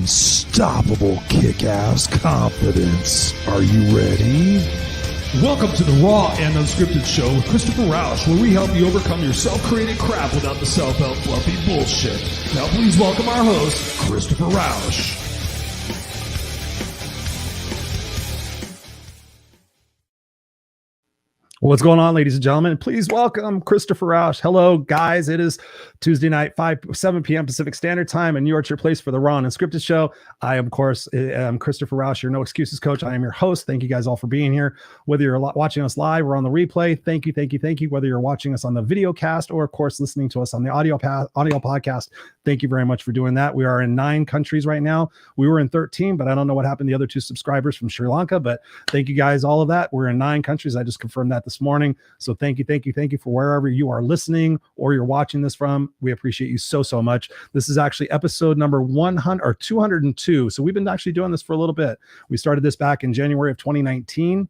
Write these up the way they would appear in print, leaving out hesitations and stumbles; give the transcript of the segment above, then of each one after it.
unstoppable kick-ass confidence. Are you ready? Welcome to the Raw and Unscripted show with Christopher Rausch, where we help you overcome your self-created crap without the self-help fluffy bullshit. Now please welcome our host, Christopher Rausch. What's going on, ladies and gentlemen? Please welcome Christopher Rausch. Hello, guys. It is Tuesday night, 7 p.m. Pacific Standard Time, and you are at your place for the Raw and Unscripted show. I, of course, am Christopher Rausch, your No Excuses coach. I am your host. Thank you guys all for being here. Whether you're watching us live or on the replay, thank you. Whether you're watching us on the video cast or, of course, listening to us on the audio podcast, thank you very much for doing that. We are in 9 countries right now. We were in 13, but I don't know what happened to the other 2 subscribers from Sri Lanka, but thank you guys, all of that. We're in 9 countries. I just confirmed that this morning. So thank you for wherever you are listening or you're watching this from. We appreciate you so much. This is actually episode number 100 or 202. So we've been actually doing this for a little bit. We started this back in January of 2019.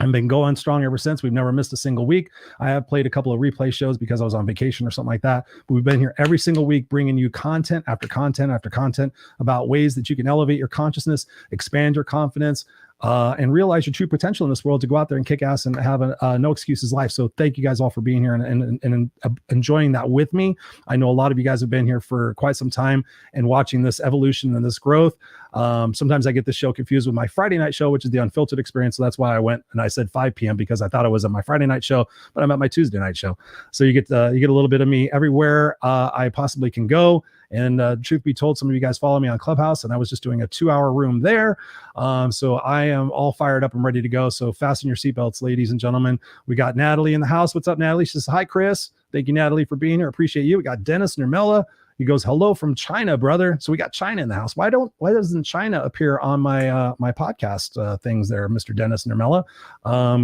I've been going strong ever since. We've never missed a single week. I have played a couple of replay shows because I was on vacation or something like that. But we've been here every single week bringing you content after content after content about ways that you can elevate your consciousness, expand your confidence, and realize your true potential in this world to go out there and kick ass and have a no excuses life. So thank you guys all for being here and enjoying that with me. I know a lot of you guys have been here for quite some time and watching this evolution and this growth. Sometimes I get this show confused with my Friday night show, which is the Unfiltered Experience. So that's why I went and I said 5 p.m. because I thought it was at my Friday night show, but I'm at my Tuesday night show. So you get a little bit of me everywhere I possibly can go. And truth be told, some of you guys follow me on Clubhouse, and I was just doing a 2-hour room there. So I am all fired up and ready to go. So fasten your seatbelts, ladies and gentlemen. We got Natalie in the house. What's up, Natalie? She says, hi, Chris. Thank you, Natalie, for being here. Appreciate you. We got Dennis Nermella. He goes, hello from China, brother. So we got China in the house. Why doesn't China appear on my my podcast things there, Mr. Dennis Nermella?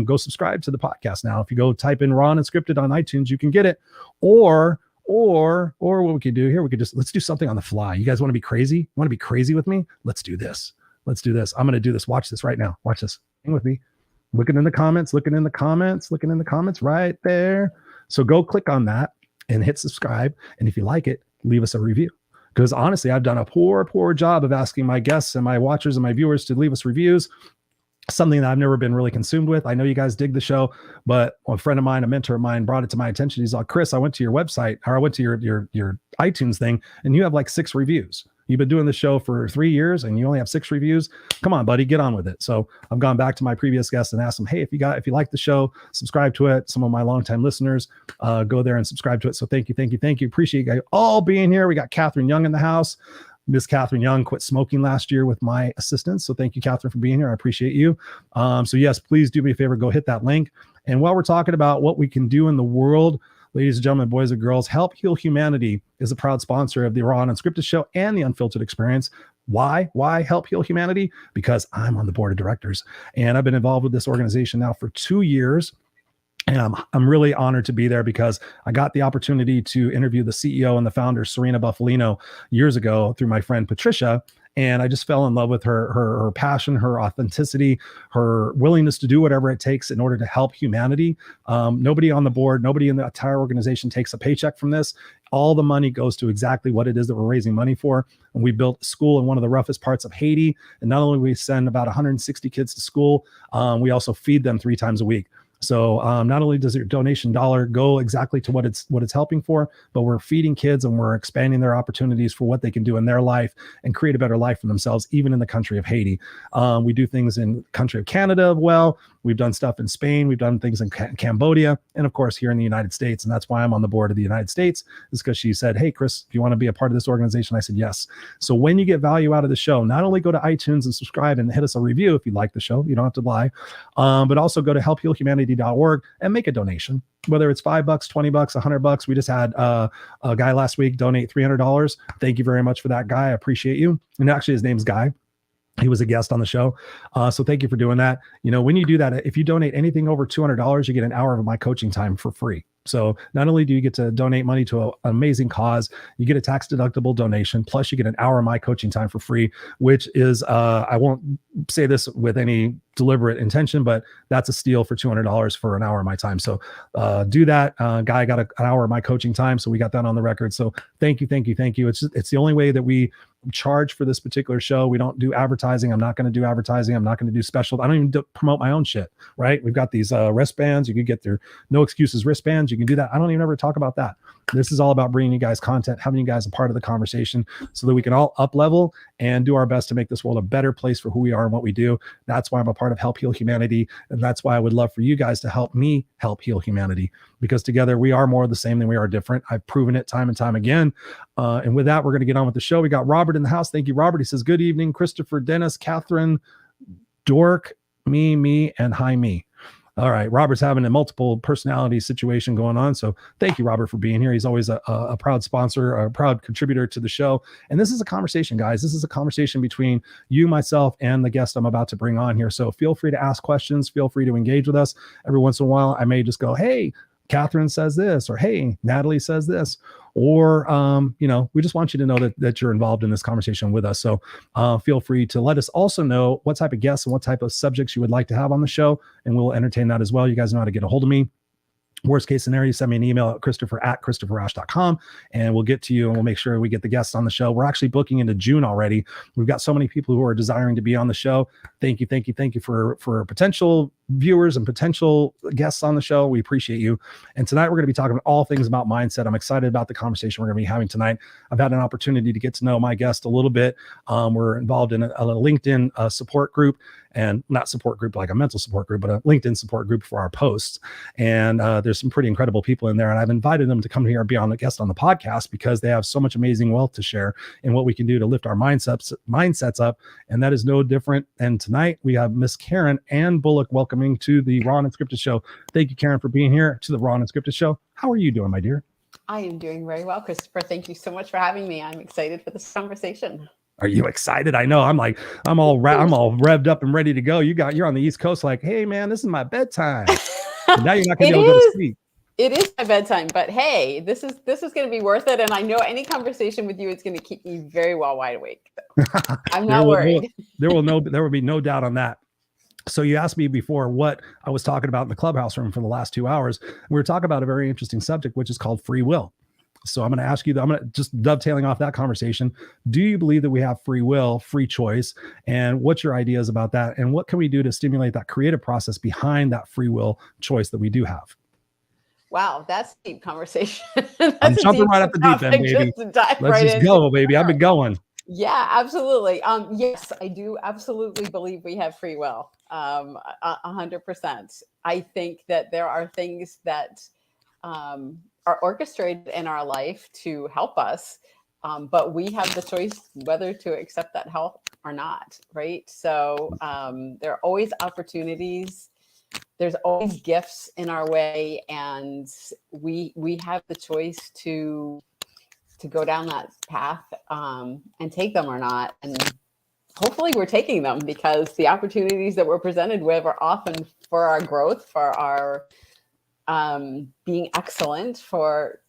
Go subscribe to the podcast now. If you go type in Raw and Unscripted on iTunes, you can get it. Or what we could do here, let's do something on the fly. You guys want to be crazy? Want to be crazy with me? Let's do this. I'm going to do this. Watch this right now. Watch this. Hang with me. Looking in the comments right there. So go click on that and hit subscribe. And if you like it, leave us a review. Because honestly, I've done a poor job of asking my guests and my watchers and my viewers to leave us reviews. Something that I've never been really consumed with. I know you guys dig the show, but a friend of mine, a mentor of mine, brought it to my attention. He's like, Chris, I went to your website, or I went to your iTunes thing, and you have like 6 reviews. You've been doing the show for 3 years and you only have 6 reviews. Come on, buddy, get on with it. So I've gone back to my previous guests and asked them, hey, if you like the show, subscribe to it. Some of my longtime listeners, go there and subscribe to it. So thank you. Appreciate you guys all being here. We got Catherine Young in the house. Miss Catherine Young quit smoking last year with my assistance. So thank you, Catherine, for being here. I appreciate you. So yes, please do me a favor. Go hit that link. And while we're talking about what we can do in the world, ladies and gentlemen, boys and girls, Help Heal Humanity is a proud sponsor of the Raw and Unscripted show and the Unfiltered Experience. Why Help Heal Humanity? Because I'm on the board of directors and I've been involved with this organization now for 2 years. And I'm really honored to be there because I got the opportunity to interview the CEO and the founder, Serena Buffalino, years ago through my friend Patricia. And I just fell in love with her passion, her authenticity, her willingness to do whatever it takes in order to help humanity. Nobody on the board, nobody in the entire organization takes a paycheck from this. All the money goes to exactly what it is that we're raising money for. And we built a school in one of the roughest parts of Haiti. And not only do we send about 160 kids to school, we also feed them 3 times a week. So not only does your donation dollar go exactly to what it's helping for, but we're feeding kids and we're expanding their opportunities for what they can do in their life and create a better life for themselves, even in the country of Haiti. We do things in the country of Canada. Well, we've done stuff in Spain. We've done things in Cambodia, and of course here in the United States. And that's why I'm on the board of the United States, is because she said, hey, Chris, do you want to be a part of this organization? I said, yes. So when you get value out of the show, not only go to iTunes and subscribe and hit us a review if you like the show, you don't have to lie, but also go to helphealhumanity.org and make a donation, whether it's $5, $20, $100. We just had a guy last week donate $300. Thank you very much for that, guy. I appreciate you. And actually his name's Guy. He was a guest on the show. So thank you for doing that. You know, when you do that, if you donate anything over $200, you get an hour of my coaching time for free. So not only do you get to donate money to an amazing cause, you get a tax deductible donation, plus you get an hour of my coaching time for free, which is, I won't say this with any deliberate intention, but that's a steal for $200 for an hour of my time. So do that. Guy got an hour of my coaching time. So we got that on the record. So thank you. It's the only way that we charge for this particular show. We don't do advertising. I'm not going to do advertising. I'm not going to do special. I don't even promote my own shit, right? We've got these wristbands. You can get their no excuses wristbands. You can do that. I don't even ever talk about that. This is all about bringing you guys content, having you guys a part of the conversation so that we can all up level and do our best to make this world a better place for who we are and what we do. That's why I'm a part of Help Heal Humanity. And that's why I would love for you guys to help me help heal humanity, because together we are more the same than we are different. I've proven it time and time again. And with that, we're going to get on with the show. We got Robert in the house. Thank you, Robert. He says, good evening, Christopher, Dennis, Catherine, Dork, me, and hi, me. All right. Robert's having a multiple personality situation going on. So thank you, Robert, for being here. He's always a proud sponsor, a proud contributor to the show. And this is a conversation, guys. This is a conversation between you, myself, and the guest I'm about to bring on here. So feel free to ask questions. Feel free to engage with us. Every once in a while, I may just go, hey, Catherine says this, or hey, Natalie says this, or, we just want you to know that you're involved in this conversation with us. So feel free to let us also know what type of guests and what type of subjects you would like to have on the show, and we'll entertain that as well. You guys know how to get a hold of me. Worst case scenario, send me an email at christopher@christopherrausch.com, and we'll get to you and we'll make sure we get the guests on the show. We're actually booking into June already. We've got so many people who are desiring to be on the show. Thank you for potential viewers and potential guests on the show. We appreciate you. And tonight we're going to be talking all things about mindset. I'm excited about the conversation we're going to be having tonight. I've had an opportunity to get to know my guest a little bit. We're involved in a LinkedIn support group, and not support group like a mental support group, but a LinkedIn support group for our posts. And there's some pretty incredible people in there. And I've invited them to come here and be on the guest on the podcast because they have so much amazing wealth to share and what we can do to lift our mindsets up. And that is no different. And tonight we have Miss Karen and Bulluck welcoming to the Raw and Unscripted show. Thank you, Karen, for being here to the Raw and Unscripted show. How are you doing, my dear? I am doing very well, Christopher. Thank you so much for having me. I'm excited for this conversation. Are you excited? I know. I'm all revved up and ready to go. You're on the East Coast, like, hey man, this is my bedtime. And now you're not gonna be able to go to sleep. It is my bedtime, but hey, this is going to be worth it. And I know any conversation with you is going to keep me very well wide awake. So I'm not worried. There will be no doubt on that. So you asked me before what I was talking about in the clubhouse room for the last 2 hours. We were talking about a very interesting subject, which is called free will. So I'm going to ask you, I'm going to just dovetailing off that conversation. Do you believe that we have free will, free choice? And what's your ideas about that? And what can we do to stimulate that creative process behind that free will choice that we do have? Wow, that's a deep conversation. I'm jumping right at the deep end, baby. Let's just go, baby. I've been going. Yeah, absolutely. Yes, I do absolutely believe we have free will. 100%. I think that there are things that are orchestrated in our life to help us, but we have the choice whether to accept that help or not, right? So there are always opportunities. There's always gifts in our way, and we have the choice to go down that path and take them or not. And hopefully we're taking them, because the opportunities that we're presented with are often for our growth, for our being excellent, for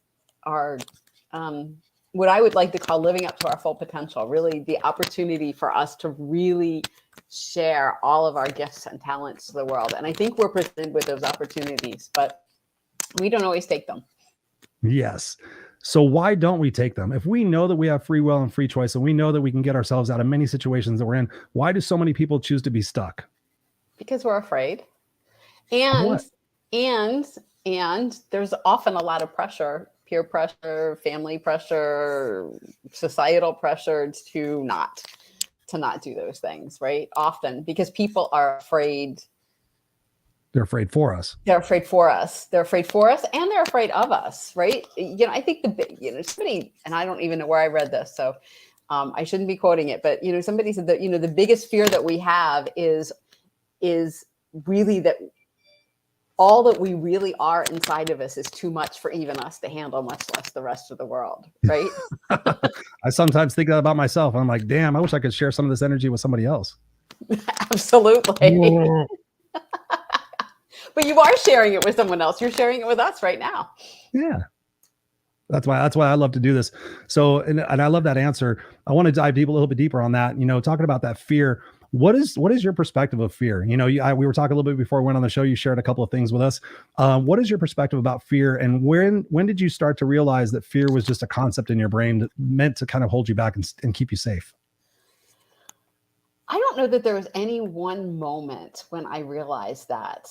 our what I would like to call living up to our full potential, really the opportunity for us to really share all of our gifts and talents to the world. And I think we're presented with those opportunities, but we don't always take them. Yes. So why don't we take them? If we know that we have free will and free choice, and we know that we can get ourselves out of many situations that we're in, why do so many people choose to be stuck? Because we're afraid. And there's often a lot of pressure, peer pressure, family pressure, societal pressure to not do those things, right? Often because people are afraid. They're afraid for us. They're afraid for us. They're afraid for us, and they're afraid of us, right? I think somebody, and I don't even know where I read this, so I shouldn't be quoting it, but somebody said that the biggest fear that we have is really that all that we really are inside of us is too much for even us to handle, much less the rest of the world, right? I sometimes think that about myself. I'm like, damn, I wish I could share some of this energy with somebody else. Absolutely. But you are sharing it with someone else. You're sharing it with us right now. Yeah. That's why I love to do this. So, and I love that answer. I want to dive a little bit deeper on that, talking about that fear. What is your perspective of fear? You know, we were talking a little bit before we went on the show. You shared a couple of things with us. What is your perspective about fear, and when did you start to realize that fear was just a concept in your brain that meant to kind of hold you back and keep you safe? I don't know that there was any one moment when I realized that.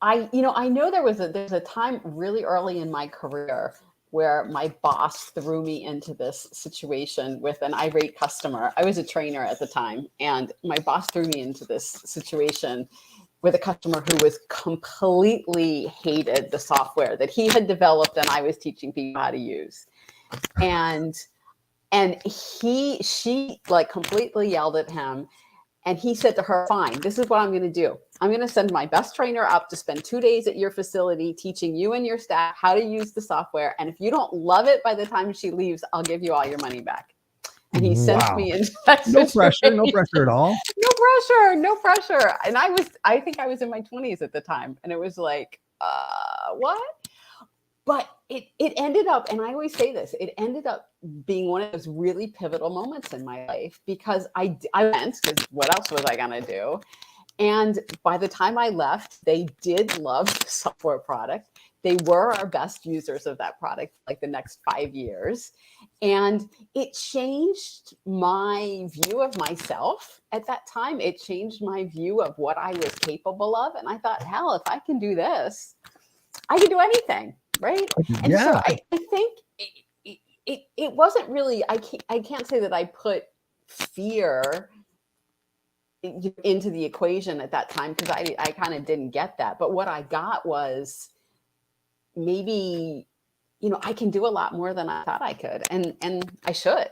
I know there's a time really early in my career where my boss threw me into this situation with an irate customer. I was a trainer at the time, and my boss threw me into this situation with a customer who was completely hated the software that he had developed and I was teaching people how to use. And she like completely yelled at him. And he said to her, fine, this is what I'm going to do. I'm going to send my best trainer up to spend 2 days at your facility teaching you and your staff how to use the software. And if you don't love it by the time she leaves, I'll give you all your money back. And he sent me into that no pressure at all. No pressure. And I think I was in my 20s at the time. And it was like, what? But it ended up, and I always say this, it ended up being one of those really pivotal moments in my life, because I went, because what else was I going to do? And by the time I left, they did love the software product. They were our best users of that product, like the next 5 years. And it changed my view of myself at that time. It changed my view of what I was capable of. And I thought, hell, if I can do this, I can do anything. Right. And so I think it wasn't really, I can't say that I put fear into the equation at that time, because I kind of didn't get that. But what I got was maybe, I can do a lot more than I thought I could. And I should.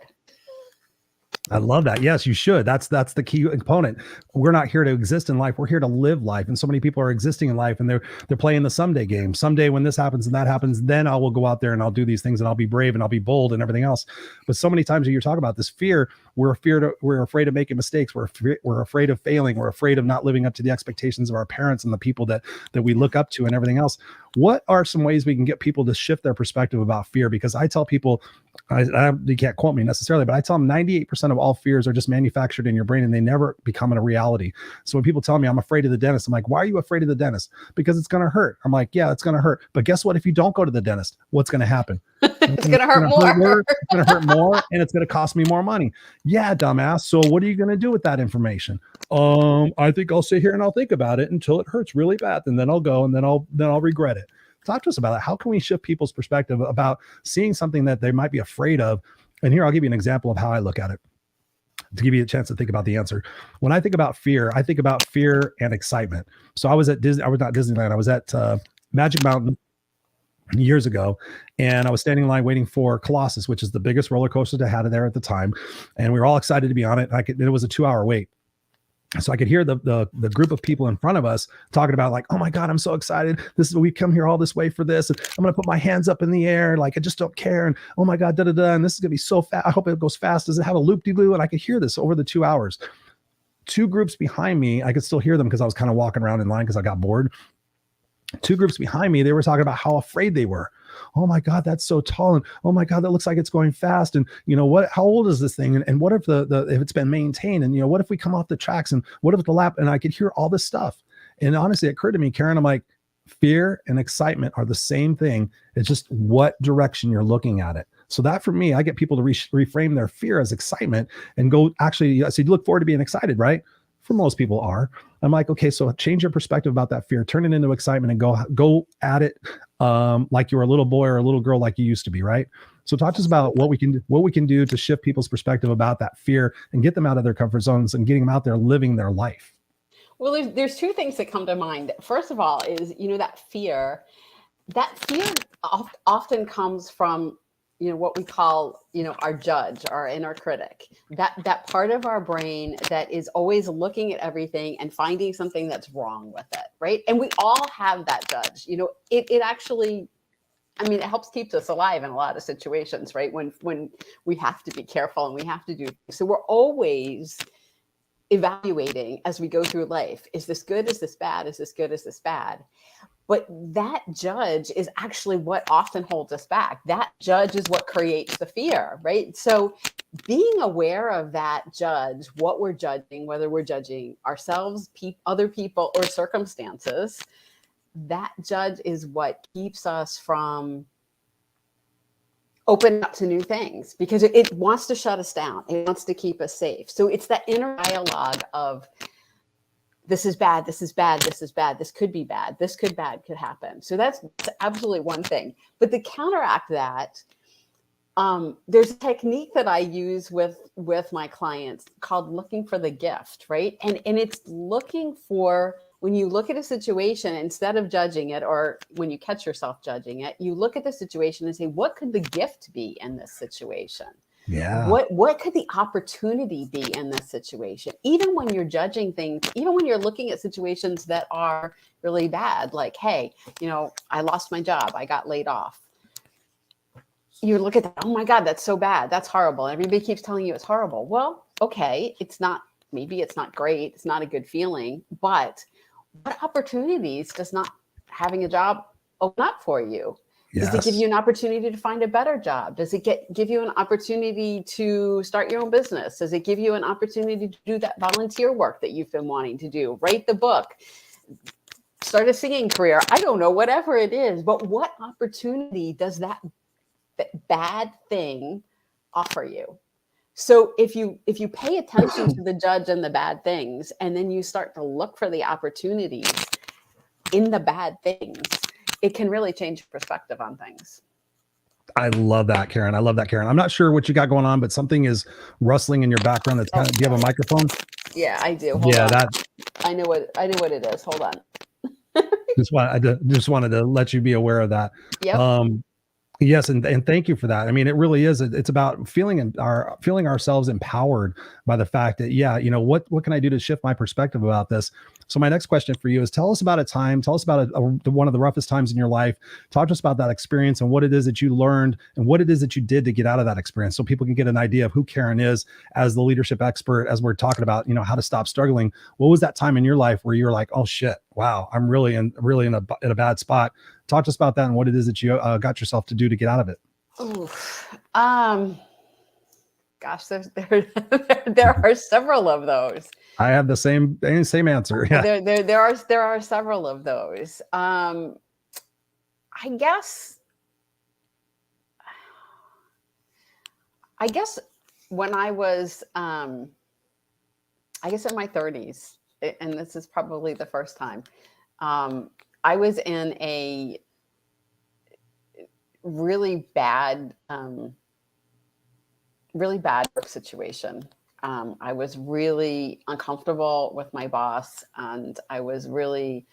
I love that. Yes, you should. That's the key component. We're not here to exist in life. We're here to live life. And so many people are existing in life, and they're playing the someday game. Someday when this happens and that happens, then I will go out there and I'll do these things and I'll be brave and I'll be bold and everything else. But so many times when you're talking about this fear, we're afraid of making mistakes. We're afraid of failing. We're afraid of not living up to the expectations of our parents and the people that we look up to and everything else. What are some ways we can get people to shift their perspective about fear? Because I tell people, you can't quote me necessarily, but I tell them 98% of all fears are just manufactured in your brain and they never become a reality. So when people tell me I'm afraid of the dentist, I'm like, why are you afraid of the dentist? Because it's going to hurt. I'm like, yeah, it's going to hurt. But guess what? If you don't go to the dentist, what's going to happen? It's going to hurt more. It's going to hurt more, and it's going to cost me more money. Yeah, dumbass. So what are you going to do with that information? I think I'll sit here and I'll think about it until it hurts really bad, and then I'll go, and then I'll regret it. Talk to us about it. How can we shift people's perspective about seeing something that they might be afraid of? And here, I'll give you an example of how I look at it to give you a chance to think about the answer. When I think about fear, I think about fear and excitement. So I was at Disney. I was not Disneyland. I was at Magic Mountain years ago, and I was standing in line waiting for Colossus, which is the biggest roller coaster they had there at the time. And we were all excited to be on it. It was a 2-hour wait. So I could hear the group of people in front of us talking about like, oh my God, I'm so excited. We've come here all this way for this. And I'm going to put my hands up in the air. Like, I just don't care. And oh my God, and this is going to be so fast. I hope it goes fast. Does it have a loop-de-loo? And I could hear this over the 2 hours. 2 groups behind me, I could still hear them because I was kind of walking around in line because I got bored. 2 groups behind me, they were talking about how afraid they were. Oh my God, that's so tall. And oh my God, that looks like it's going fast. And how old is this thing? And what if if it's been maintained? And what if we come off the tracks? And what if the lap? And I could hear all this stuff. And honestly, it occurred to me, Karen, I'm like, fear and excitement are the same thing. It's just what direction you're looking at it. So that for me, I get people to reframe their fear as excitement and go, actually, so you look forward to being excited, right? For most people are. I'm like, okay, so change your perspective about that fear, turn it into excitement, and go at it like you were a little boy or a little girl like you used to be, right? So talk to us about what we can do to shift people's perspective about that fear and get them out of their comfort zones and getting them out there living their life. Well, there's 2 things that come to mind. First of all is, that fear often comes from what we call, our judge, our inner critic, that part of our brain that is always looking at everything and finding something that's wrong with it. Right. And we all have that judge, it actually, it helps keep us alive in a lot of situations, right? When we have to be careful and we have to do, so we're always evaluating as we go through life. Is this good? Is this bad? Is this good? Is this bad? But that judge is actually what often holds us back. That judge is what creates the fear, right? So being aware of that judge, what we're judging, whether we're judging ourselves, other people, or circumstances, that judge is what keeps us from opening up to new things, because it wants to shut us down. It wants to keep us safe. So it's that inner dialogue of, this is bad, this is bad, this is bad, this could be bad, this could happen. So that's absolutely one thing. But to counteract that, there's a technique that I use with my clients called looking for the gift, right? And it's looking for, when you look at a situation, instead of judging it, or when you catch yourself judging it, you look at the situation and say, what could the gift be in this situation? Yeah. What could the opportunity be in this situation? Even when you're judging things, even when you're looking at situations that are really bad, like, hey, I lost my job, I got laid off. You look at that, oh my God, that's so bad, that's horrible. Everybody keeps telling you it's horrible. Well, okay, maybe it's not great, it's not a good feeling, but what opportunities does not having a job open up for you? Yes. Does it give you an opportunity to find a better job? Does it give you an opportunity to start your own business? Does it give you an opportunity to do that volunteer work that you've been wanting to do? Write the book, start a singing career. I don't know, whatever it is, but what opportunity does that bad thing offer you? So if you pay attention to the judge and the bad things, and then you start to look for the opportunities in the bad things, it can really change your perspective on things. I love that, Karen. I love that, Karen. I'm not sure what you got going on, but something is rustling in your background. That's kind of, do you have a microphone? Yeah, I do. Hold on. I know what it is. Hold on. just wanted to let you be aware of that. Yep. Yes, and thank you for that. I mean, it really is. It's about feeling ourselves empowered by the fact that, what can I do to shift my perspective about this? So my next question for you is, tell us about one of the roughest times in your life. Talk to us about that experience and what it is that you learned and what it is that you did to get out of that experience, so people can get an idea of who Karen is as the leadership expert, as we're talking about, how to stop struggling. What was that time in your life where you were like, oh shit, wow, I'm really in a bad spot? Talk to us about that and what it is that you got yourself to do to get out of it. Gosh, there are several of those. I have the same answer. Yeah. There are several of those. I guess when I was, in my 30s, and this is probably the first time, I was in a really bad work situation. I was really uncomfortable with my boss, and I was really,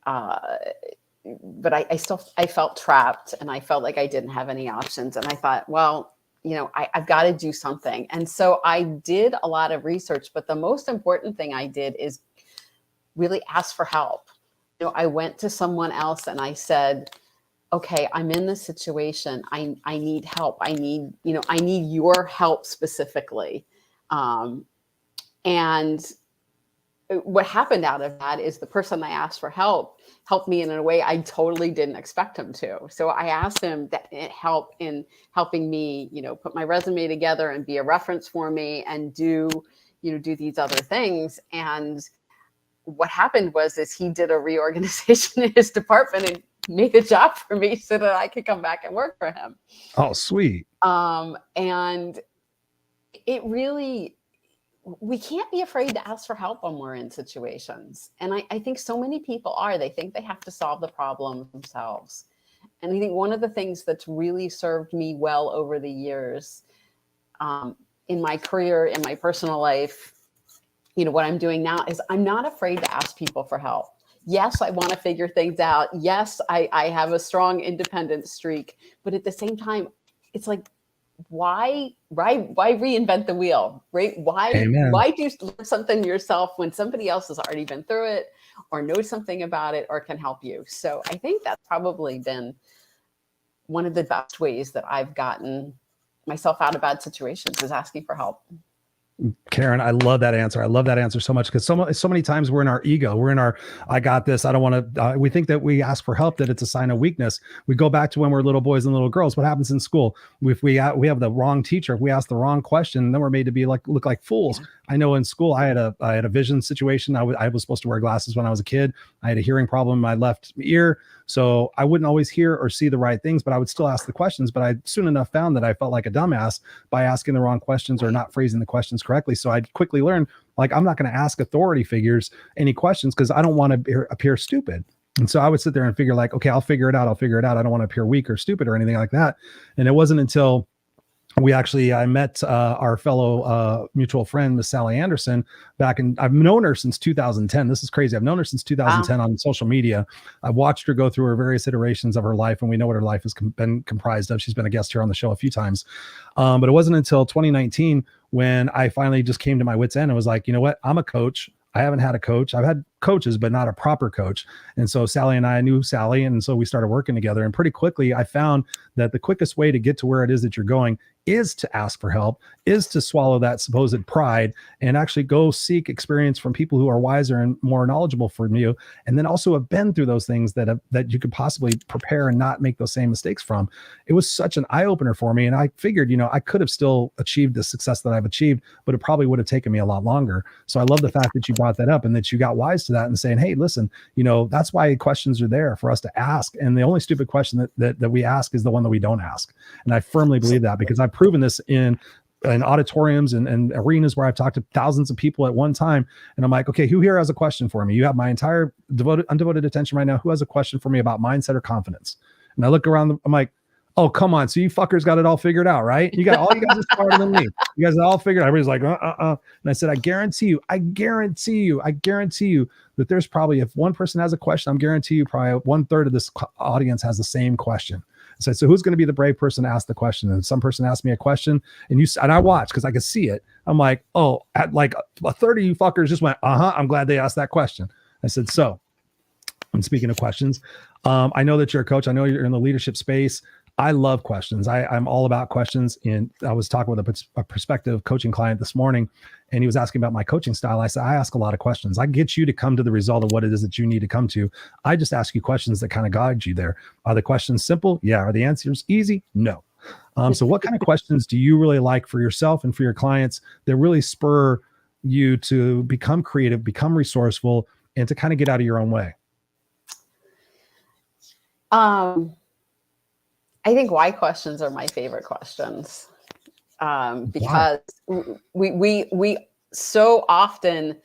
but I felt trapped, and I felt like I didn't have any options. And I thought, well, I've got to do something. And so I did a lot of research, but the most important thing I did is really ask for help. I went to someone else and I said, okay, I'm in this situation. I need help. I need your help specifically. And what happened out of that is the person I asked for helped me in a way I totally didn't expect him to. So I asked him that help in helping me, put my resume together and be a reference for me and do these other things. And what happened was he did a reorganization in his department and made a job for me so that I could come back and work for him. Oh, sweet. And it really, we can't be afraid to ask for help when we're in situations. And I think so many people they think they have to solve the problem themselves. And I think one of the things that's really served me well over the years, in my career, in my personal life, what I'm doing now is I'm not afraid to ask people for help. Yes, I want to figure things out. Yes, I have a strong independent streak, but at the same time, it's like, why reinvent the wheel, right? Why do something yourself when somebody else has already been through it or knows something about it or can help you? So I think that's probably been one of the best ways that I've gotten myself out of bad situations, is asking for help. Karen, I love that answer. I love that answer so much because so many times we're in our ego. We're in our, I got this. I don't want to, we think that we ask for help, that it's a sign of weakness. We go back to when we're little boys and little girls. What happens in school? If we have the wrong teacher, if we ask the wrong question, then we're made to be look like fools. Yeah. I know in school, I had a vision situation. I was supposed to wear glasses when I was a kid. I had a hearing problem in my left ear. So I wouldn't always hear or see the right things, but I would still ask the questions. But I soon enough found that I felt like a dumbass by asking the wrong questions or not phrasing the questions correctly. So I quickly learned, like, I'm not going to ask authority figures any questions because I don't want to appear stupid. And so I would sit there and figure like, okay, I'll figure it out. I don't want to appear weak or stupid or anything like that. And it wasn't until I met our fellow mutual friend, Miss Sally Anderson, I've known her since 2010. This is crazy. I've known her since 2010 on social media. I've watched her go through her various iterations of her life, and we know what her life has been comprised of. She's been a guest here on the show a few times. But it wasn't until 2019 when I finally just came to my wit's end and was like, you know what? I'm a coach. I haven't had a coach. I've had coaches, but not a proper coach. And so Sally and I knew Sally. And so we started working together. And pretty quickly, I found that the quickest way to get to where it is that you're going is to ask for help, is to swallow that supposed pride and actually go seek experience from people who are wiser and more knowledgeable from you. And then also have been through those things that you could possibly prepare and not make those same mistakes from. It was such an eye opener for me. And I figured, I could have still achieved the success that I've achieved, but it probably would have taken me a lot longer. So I love the fact that you brought that up and that you got wise to that and saying, hey, listen, that's why questions are there for us to ask. And the only stupid question that we ask is the one that we don't ask. And I firmly believe that because I've proven this in auditoriums and arenas where I've talked to thousands of people at one time. And I'm like, okay, who here has a question for me? You have my entire undevoted attention right now. Who has a question for me about mindset or confidence? And I look around, I'm like, oh, come on. So you fuckers got it all figured out, right? You guys are smarter than me. You guys are all figured out. Everybody's like, And I said, I guarantee you that there's probably, if one person has a question, I'm guarantee you probably 1/3 of this audience has the same question. So who's going to be the brave person to ask the question? And some person asked me a question and I watched because I could see it. I'm like, oh, at like a third of you fuckers just went, I'm glad they asked that question. I said, so, and speaking of questions, I know that you're a coach. I know you're in the leadership space. I love questions. I'm all about questions. And I was talking with a prospective coaching client this morning, and he was asking about my coaching style. I said, I ask a lot of questions. I get you to come to the result of what it is that you need to come to. I just ask you questions that kind of guide you there. Are the questions simple? Yeah. Are the answers easy? No. So what kind of questions do you really like for yourself and for your clients that really spur you to become creative, become resourceful, and to kind of get out of your own way? I think why questions are my favorite questions, because we so often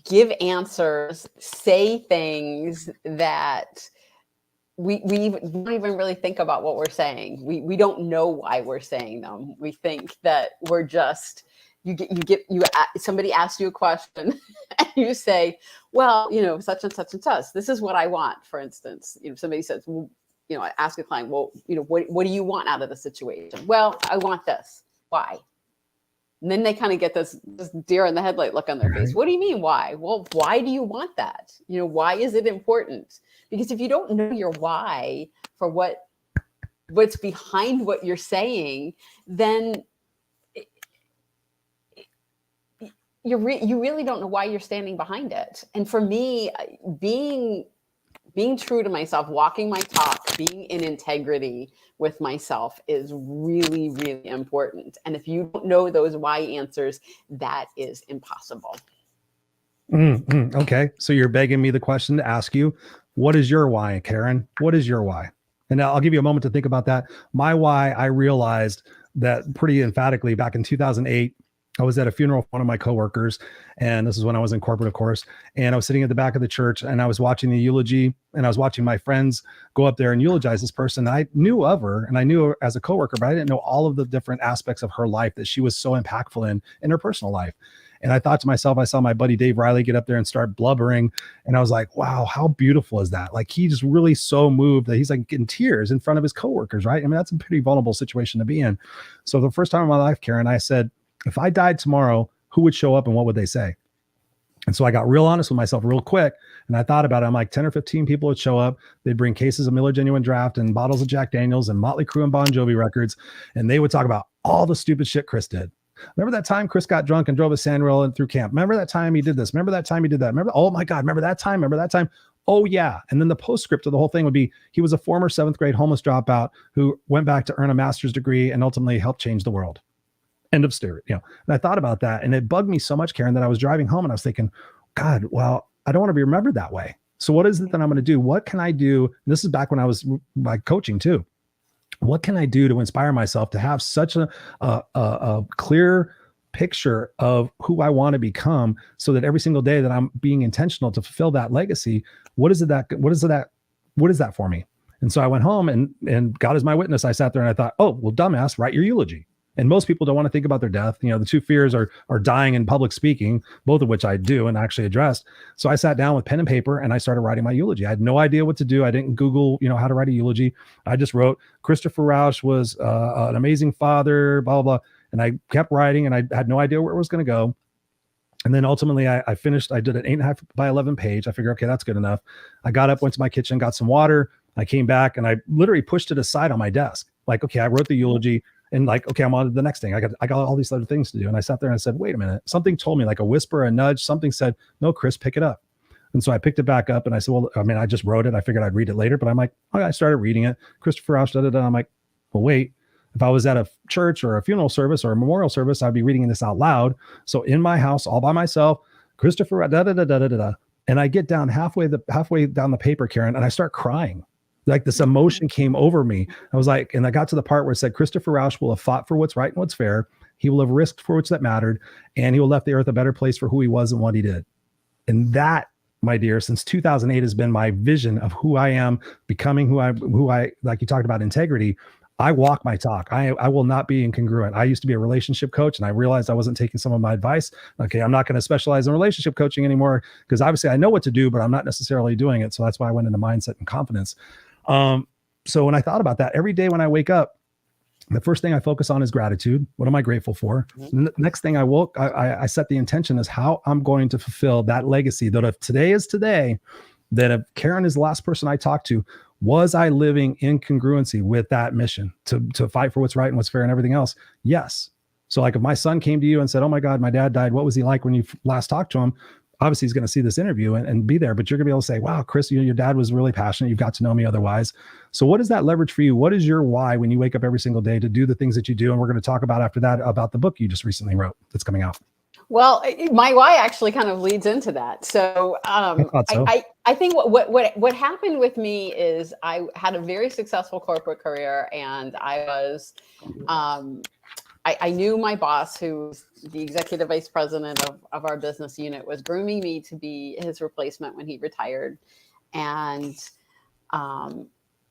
give answers, say things that we don't even really think about what we're saying. We don't know why we're saying them. We think that we're just, somebody asks you a question and you say, well, such and such and such, this is what I want. For instance, somebody says, well, I ask a client, well, what do you want out of the situation? Well, I want this. Why? And then they kind of get this deer in the headlight look on their face. What do you mean why? Well, why do you want that? Why is it important? Because if you don't know your why for what's behind what you're saying, then you really don't know why you're standing behind it. And for me, being true to myself, walking my talk, being in integrity with myself is really, really important. And if you don't know those why answers, that is impossible. Okay. So you're begging me the question to ask you, what is your why, Karen? What is your why? And I'll give you a moment to think about that. My why, I realized that pretty emphatically back in 2008. I was at a funeral for one of my coworkers, and this is when I was in corporate, of course, and I was sitting at the back of the church and I was watching the eulogy, and I was watching my friends go up there and eulogize this person. I knew of her and I knew her as a coworker, but I didn't know all of the different aspects of her life that she was so impactful in her personal life. And I thought to myself, I saw my buddy Dave Riley get up there and start blubbering. And I was like, wow, how beautiful is that? Like, he just really so moved that he's like in tears in front of his coworkers, right? I mean, that's a pretty vulnerable situation to be in. So the first time in my life, Karen, I said, if I died tomorrow, who would show up and what would they say? And so I got real honest with myself real quick. And I thought about it. I'm like, 10 or 15 people would show up. They'd bring cases of Miller Genuine Draft and bottles of Jack Daniels and Motley Crue and Bon Jovi records. And they would talk about all the stupid shit Chris did. Remember that time Chris got drunk and drove a sandrail through camp? Remember that time he did this? Remember that time he did that? Remember, oh my God, remember that time? Remember that time? Oh yeah. And then the postscript of the whole thing would be, he was a former 7th grade homeless dropout who went back to earn a master's degree and ultimately helped change the world. End of story. And I thought about that, and it bugged me so much, Karen, that I was driving home and I was thinking, God, well, I don't want to be remembered that way. So what is it that I'm going to do? What can I do? And this is back when I was like coaching too. What can I do to inspire myself to have such a clear picture of who I want to become, so that every single day that I'm being intentional to fulfill that legacy? What is that for me? And so I went home, and God is my witness. I sat there and I thought, oh, well, dumbass, write your eulogy. And most people don't want to think about their death. The 2 fears are dying and public speaking, both of which I do and actually addressed. So I sat down with pen and paper and I started writing my eulogy. I had no idea what to do. I didn't Google, how to write a eulogy. I just wrote, Christopher Rausch was an amazing father, blah, blah, blah. And I kept writing, and I had no idea where it was going to go. And then ultimately I finished, I did an 8.5 by 11 page. I figured, okay, that's good enough. I got up, went to my kitchen, got some water. I came back and I literally pushed it aside on my desk. Like, okay, I wrote the eulogy. And like, okay, I'm on to the next thing. I got all these other things to do. And I sat there and I said, wait a minute. Something told me, like a whisper, a nudge, something said, no, Chris, pick it up. And so I picked it back up and I said, well, I just wrote it. I figured I'd read it later, but I'm like, okay, I started reading it. Christopher Rausch, I'm like, well, wait, if I was at a church or a funeral service or a memorial service, I'd be reading this out loud. So in my house, all by myself, Christopher, and I get down halfway down the paper, Karen, and I start crying. Like this emotion came over me. I was like, and I got to the part where it said, Christopher Rausch will have fought for what's right and what's fair. He will have risked for which that mattered. And he will left the earth a better place for who he was and what he did. And that, my dear, since 2008 has been my vision of who I am, becoming who I, like you talked about integrity. I walk my talk. I will not be incongruent. I used to be a relationship coach, and I realized I wasn't taking some of my advice. Okay, I'm not going to specialize in relationship coaching anymore, because obviously I know what to do, but I'm not necessarily doing it. So that's why I went into mindset and confidence. So when I thought about that, every day when I wake up, the first thing I focus on is gratitude. What am I grateful for? Mm-hmm. Next thing I set the intention as how I'm going to fulfill that legacy, that if today is today, that if Karen is the last person I talked to, was I living in congruency with that mission to fight for what's right and what's fair and everything else? Yes. So like if my son came to you and said, oh my God, my dad died, what was he like when you last talked to him? Obviously he's going to see this interview and be there, but you're gonna be able to say, wow, Chris, your dad was really passionate. You've got to know me otherwise. So what is that leverage for you? What is your why when you wake up every single day to do the things that you do? And we're going to talk about after that, about the book you just recently wrote that's coming out. Well, my why actually kind of leads into that. So, I think what happened with me is I had a very successful corporate career, and I was, I knew my boss, who's the executive vice president of our business unit, was grooming me to be his replacement when he retired. And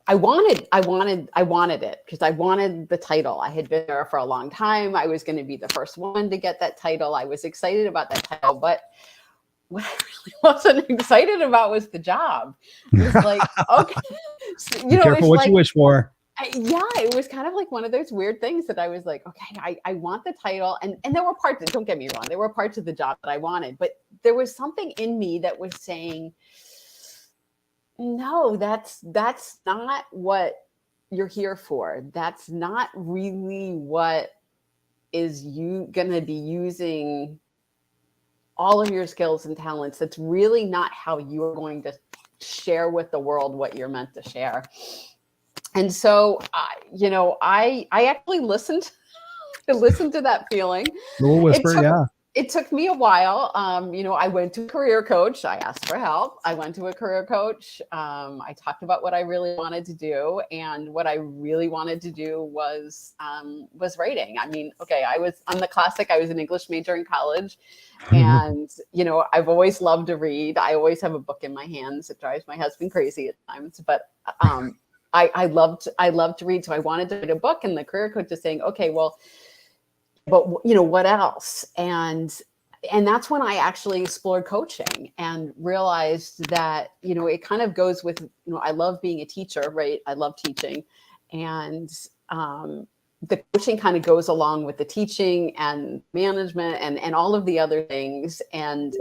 I wanted it because I wanted the title. I had been there for a long time. I was going to be the first one to get that title. I was excited about that title, but what I really wasn't excited about was the job. It was like, okay, be careful what you wish for. It was kind of like one of those weird things that I was like, okay, I want the title. And there were parts, don't get me wrong, there were parts of the job that I wanted, but there was something in me that was saying, no, that's not what you're here for. That's not really what is you going to be using all of your skills and talents. That's really not how you're going to share with the world what you're meant to share. And so, I actually listened to that feeling. A little whisper, It took me a while. I went to a career coach. I asked for help. I went to a career coach. I talked about what I really wanted to do. And what I really wanted to do was writing. I mean, okay, I'm the classic. I was an English major in college. And, I've always loved to read. I always have a book in my hands. It drives my husband crazy at times. But I loved to read. So I wanted to read a book. And the career coach is saying, okay, well, but what else? And that's when I actually explored coaching and realized that, it kind of goes with, I love being a teacher, right? I love teaching. And the coaching kind of goes along with the teaching and management and all of the other things. And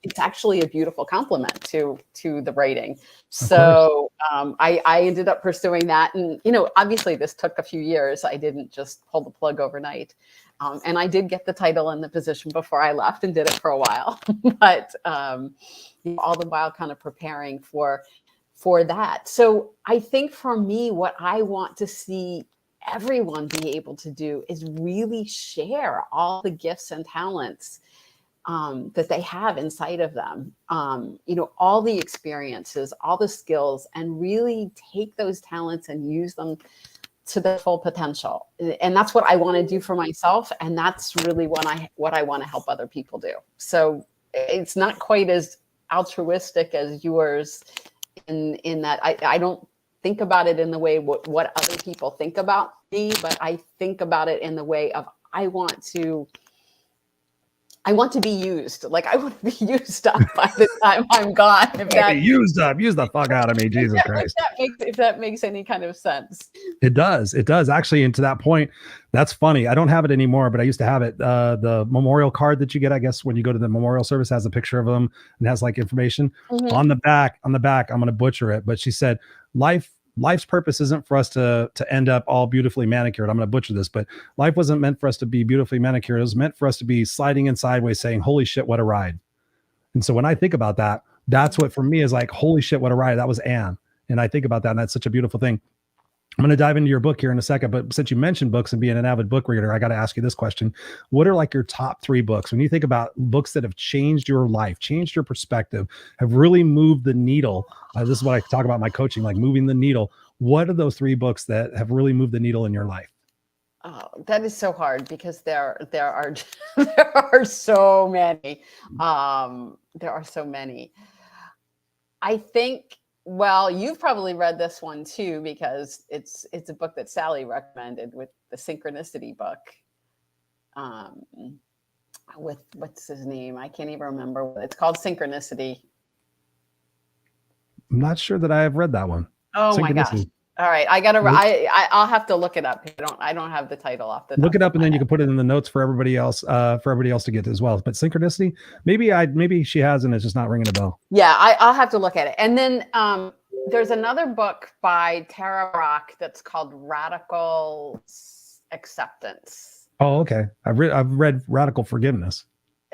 it's actually a beautiful complement to the writing. So I ended up pursuing that. And, obviously this took a few years. I didn't just pull the plug overnight. And I did get the title and the position before I left and did it for a while. But all the while kind of preparing for that. So I think for me, what I want to see everyone be able to do is really share all the gifts and talents that they have inside of them, all the experiences, all the skills, and really take those talents and use them to their full potential. And that's what I want to do for myself. And that's really what I want to help other people do. So it's not quite as altruistic as yours in that I don't think about it in the way what other people think about me, but I think about it in the way of I want to be used. Like I want to be used up by the time I'm gone. Used up. Use the fuck out of me, Jesus Christ. If that makes any kind of sense. It does. It does. Actually, and to that point, that's funny. I don't have it anymore, but I used to have it. The memorial card that you get, I guess, when you go to the memorial service has a picture of them and has like information on the back. I'm going to butcher it, but she said, life's purpose isn't for us to end up all beautifully manicured. I'm going to butcher this, but life wasn't meant for us to be beautifully manicured. It was meant for us to be sliding in sideways saying, holy shit, what a ride. And so when I think about that, that's what for me is like, holy shit, what a ride. That was Anne. And I think about that, and that's such a beautiful thing. I'm going to dive into your book here in a second, but since you mentioned books and being an avid book reader, I got to ask you this question. What are like your top 3 books? When you think about books that have changed your life, changed your perspective, have really moved the needle. This is what I talk about in my coaching, like moving the needle. What are those 3 books that have really moved the needle in your life? Oh, that is so hard because there are so many. There are so many. I think, well, you've probably read this one too, because it's a book that Sally recommended, with the Synchronicity book. With what's his name? I can't even remember. It's called Synchronicity. I'm not sure that I have read that one. Oh my gosh. All right. I'll have to look it up. I don't have the title off the top. Look it up, and then you can put it in the notes for everybody else to get as well. But Synchronicity, maybe she has, and it's just not ringing a bell. Yeah, I'll have to look at it. And then there's another book by Tara Brach that's called Radical Acceptance. Oh, okay. I've read Radical Forgiveness.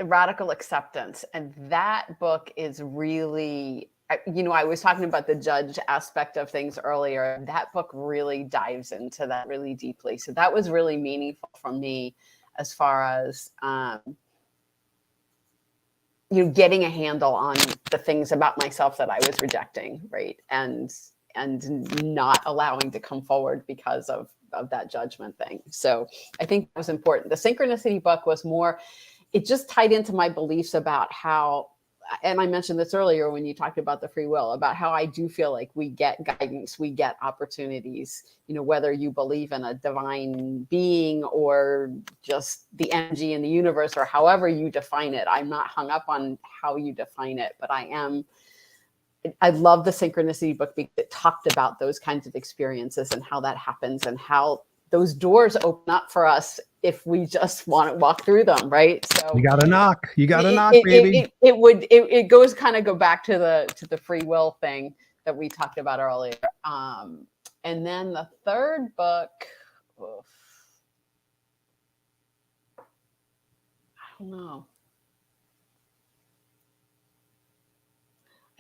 Radical Acceptance. And that book is really, I was talking about the judge aspect of things earlier. That book really dives into that really deeply. So that was really meaningful for me as far as, getting a handle on the things about myself that I was rejecting, right? And not allowing to come forward because of that judgment thing. So I think that was important. The Synchronicity book was more, it just tied into my beliefs about how, and I mentioned this earlier when you talked about the free will, about how I do feel like we get guidance, we get opportunities, whether you believe in a divine being or just the energy in the universe or however you define it. I'm not hung up on how you define it, but I love the Synchronicity book because it talked about those kinds of experiences and how that happens and how those doors open up for us if we just want to walk through them, right? So you got to knock, baby. It goes kind of go back to the free will thing that we talked about earlier. And then the third book, I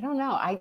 don't know.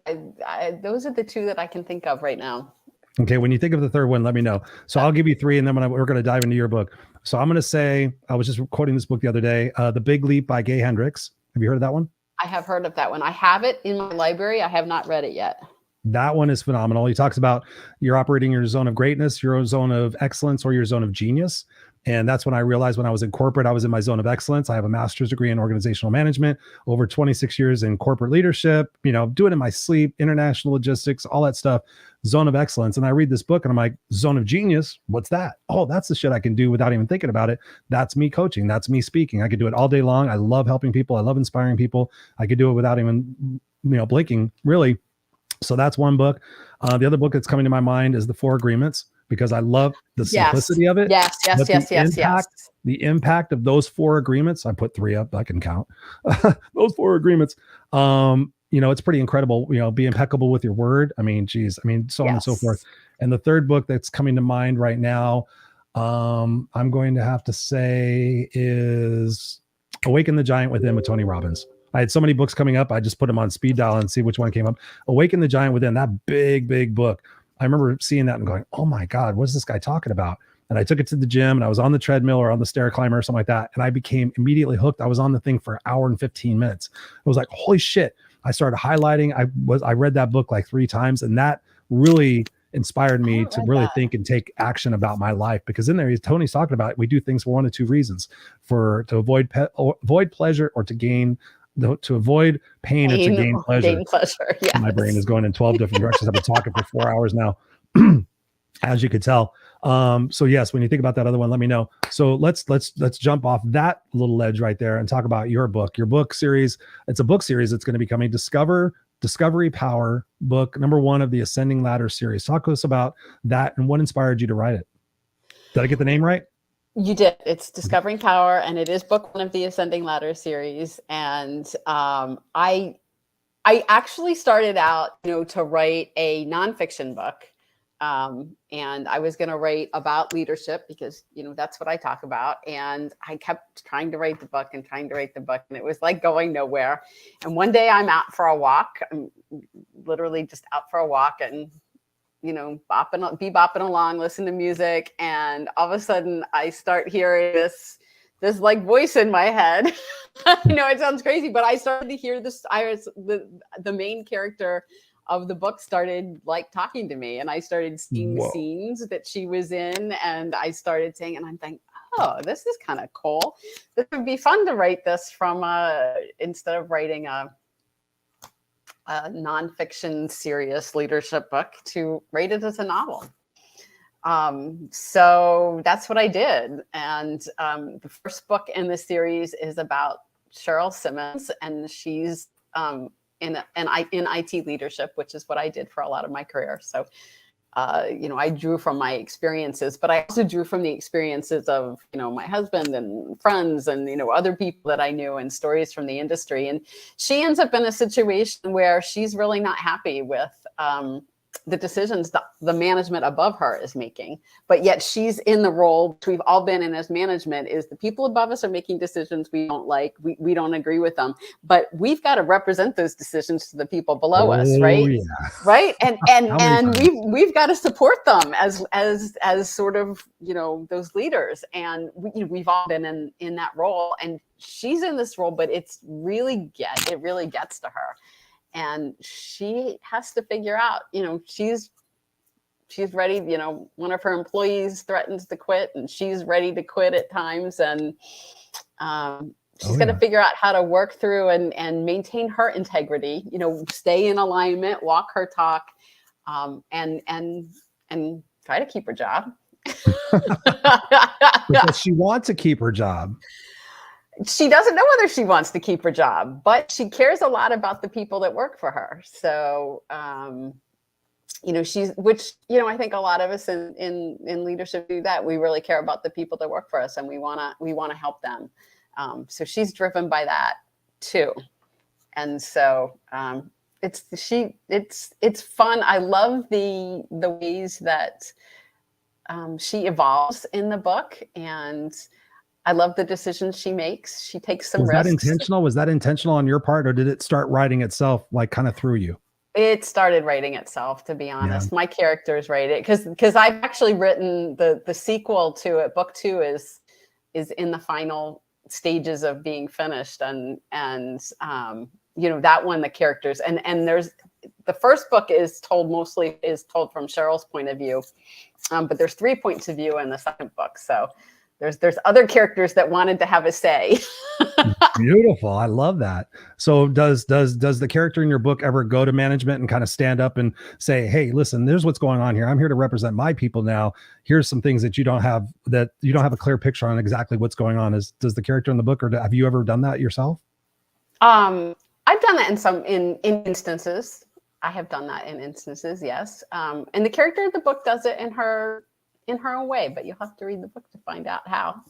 Those are the 2 that I can think of right now. Okay, when you think of the third one, let me know. So I'll give you 3, and then we're going to dive into your book. So I'm going to say, I was just quoting this book the other day, The Big Leap by Gay Hendricks. Have you heard of that one? I have heard of that one. I have it in my library. I have not read it yet. That one is phenomenal. He talks about you're operating your zone of greatness, your zone of excellence, or your zone of genius. And that's when I realized when I was in corporate, I was in my zone of excellence. I have a master's degree in organizational management, over 26 years in corporate leadership, do it in my sleep, international logistics, all that stuff, zone of excellence. And I read this book and I'm like, zone of genius, what's that? Oh, that's the shit I can do without even thinking about it. That's me coaching. That's me speaking. I could do it all day long. I love helping people. I love inspiring people. I could do it without even, blinking, really. So that's one book. The other book that's coming to my mind is The 4 Agreements, because I love the simplicity of it. Yes. The impact of those 4 agreements. I put 3 up. I can count those 4 agreements. it's pretty incredible, be impeccable with your word. I mean, geez, so on and so forth. And the third book that's coming to mind right now, I'm going to have to say is Awaken the Giant Within with Tony Robbins. I had so many books coming up. I just put them on speed dial and see which one came up. Awaken the Giant Within, that big book. I remember seeing that and going, oh my God, what's this guy talking about? And I took it to the gym and I was on the treadmill or on the stair climber or something like that. And I became immediately hooked. I was on the thing for an hour and 15 minutes. I was like, holy shit. I started highlighting. I read that book like 3 times, and that really inspired me to really think and take action about my life, because in there, Tony's talking about, we do things for one of 2 reasons: to avoid pleasure or to avoid pain or to gain pleasure. Yes. My brain is going in 12 different directions. I've been talking for 4 hours now, as you could tell. So yes, when you think about that other one, let me know. So let's jump off that little ledge right there and talk about your book series. It's a book series that's going to be coming. Discovery Power, book number 1 of the Ascending Ladder series. Talk to us about that and what inspired you to write it. Did I get the name right? You did. It's Discovering Power, and it is book 1 of the Ascending Ladder series. And I actually started out, to write a nonfiction book. And I was going to write about leadership because, that's what I talk about. And I kept trying to write the book, and it was like going nowhere. And one day I'm out for a walk. I'm literally just out for a walk and, bopping along, listen to music. And all of a sudden I start hearing this like voice in my head. I know it sounds crazy, but I started to hear this. The main character of the book started like talking to me, and I started seeing the scenes that she was in, and I started saying, and I'm thinking, oh, this is kind of cool. This would be fun to write this from instead of writing a nonfiction serious leadership book, to write it as a novel. So that's what I did. And the first book in the series is about Cheryl Simmons, and she's in IT leadership, which is what I did for a lot of my career. So, I drew from my experiences, but I also drew from the experiences of, my husband and friends and, other people that I knew, and stories from the industry. And she ends up in a situation where she's really not happy with the decisions that the management above her is making, but yet she's in the role, which we've all been in as management, is the people above us are making decisions we don't like, we don't agree with them, but we've got to represent those decisions to the people below us, right? Yeah. Right. And we've got to support them as sort of, those leaders. And we've all been in that role, and she's in this role, but it really gets to her. And she has to figure out, she's ready, one of her employees threatens to quit, and she's ready to quit at times. And she's got to figure out how to work through and maintain her integrity, stay in alignment, walk her talk, and try to keep her job. Because she wants to keep her job. She doesn't know whether she wants to keep her job, but she cares a lot about the people that work for her. So, I think a lot of us in leadership do that. We really care about the people that work for us, and we want to help them. So she's driven by that too. And so, it's fun. I love the ways that, she evolves in the book, and I love the decisions she makes. She takes some risks. Was that intentional on your part, or did it start writing itself, like kind of through you? It started writing itself, to be honest. Yeah. My characters write it because I've actually written the sequel to it. Book 2 is in the final stages of being finished, and that one, the characters and there's the first book is told from Cheryl's point of view, but there's 3 points of view in the second book. So there's other characters that wanted to have a say. Beautiful. I love that. So does the character in your book ever go to management and kind of stand up and say, hey, listen, there's what's going on here. I'm here to represent my people now. Here's some things that you don't have a clear picture on exactly what's going on. Does the character in the book, or have you ever done that yourself? I've done that in instances. I have done that in instances, yes. And the character of the book does it in her Yeah. in her own way, but you'll have to read the book to find out how.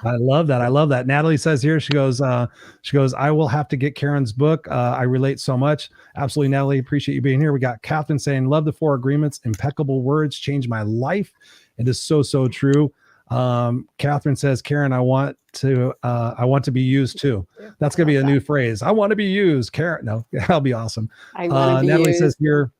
I love that. I love that. Natalie says here, she goes, I will have to get Karen's book. I relate so much. Absolutely, Natalie. Appreciate you being here. We got Catherine saying, love the 4 agreements. Impeccable words changed my life. It is so, so true. Catherine says, Karen, I want to be used too. That's going to be a new phrase. I want to be used. Karen. No, that'll be awesome. I want to be Natalie used. says here,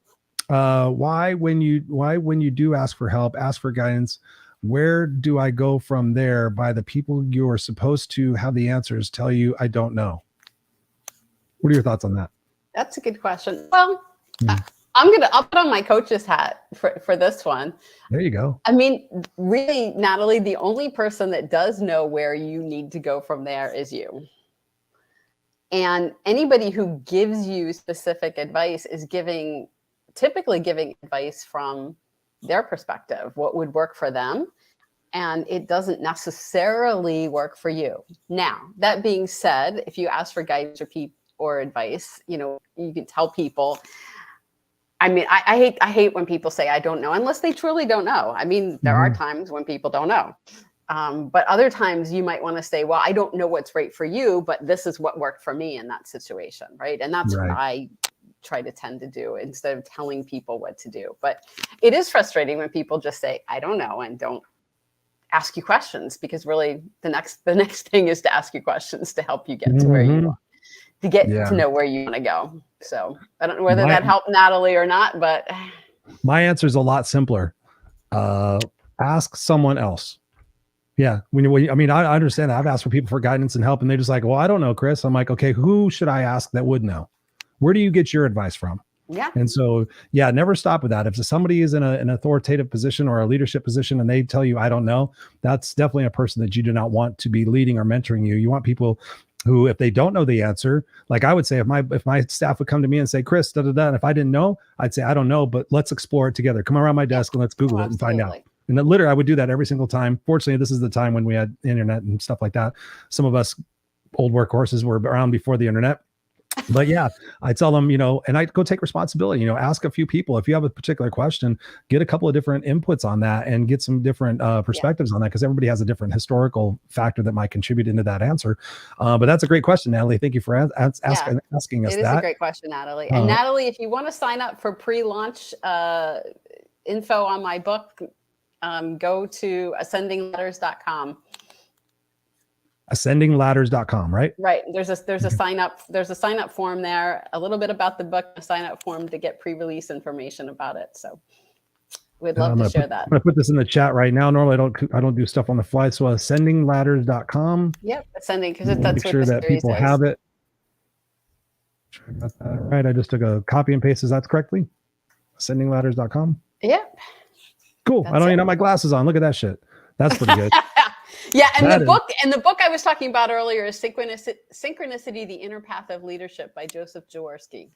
why when you do ask for help, ask for guidance, where do I go from there? By the people you are supposed to have the answers tell you I don't know. What are your thoughts on that? That's a good question. Well, I'll put on my coach's hat for this one. There you go. I mean, really, Natalie, the only person that does know where you need to go from there is you. And anybody who gives you specific advice is typically giving advice from their perspective, what would work for them. And it doesn't necessarily work for you. Now, that being said, if you ask for guidance or advice, you can tell people, I mean, I hate when people say, I don't know, unless they truly don't know. I mean, there are times when people don't know. But other times you might want to say, well, I don't know what's right for you, but this is what worked for me in that situation. Right. And that's what I try to tend to do instead of telling people what to do. But it is frustrating when people just say, I don't know, and don't ask you questions, because really the next thing is to ask you questions to help you get to where you want to get to know where you want to go. So I don't know whether that helped Natalie or not, but my answer is a lot simpler. Ask someone else. Yeah. I mean, I understand that. I've asked for people for guidance and help, and they're just like, well, I don't know, Chris. I'm like, okay, who should I ask that would know? Where do you get your advice from? Yeah. And so, never stop with that. If somebody is in an authoritative position or a leadership position and they tell you, I don't know, that's definitely a person that you do not want to be leading or mentoring you. You want people who, if they don't know the answer, like I would say, if my staff would come to me and say, Chris, and if I didn't know, I'd say, I don't know, but let's explore it together. Come around my desk and let's Google it and find out. And then literally I would do that every single time. Fortunately, this is the time when we had internet and stuff like that. Some of us old workhorses were around before the internet. But I tell them, and I go take responsibility, ask a few people. If you have a particular question, get a couple of different inputs on that and get some different perspectives on that, because everybody has a different historical factor that might contribute into that answer. But that's a great question, Natalie. Thank you for asking us that. It is a great question, Natalie. And Natalie, if you want to sign up for pre-launch info on my book, go to ascendingladders.com. ascendingladders.com, right? Right. There's a sign up form there, a little bit about the book, a sign up form to get pre-release information about it. So we'd love to share that. I'm going to put this in the chat right now. Normally I don't do stuff on the fly. So ascendingladders.com. Yep. Ascending, because that's make sure that people have it. Right. I just took a copy and paste that correctly. Ascendingladders.com. Yep. Cool. I don't even have my glasses on. Look at that shit. That's pretty good. Yeah, and the book I was talking about earlier is Synchronicity, the Inner Path of Leadership by Joseph Jaworski.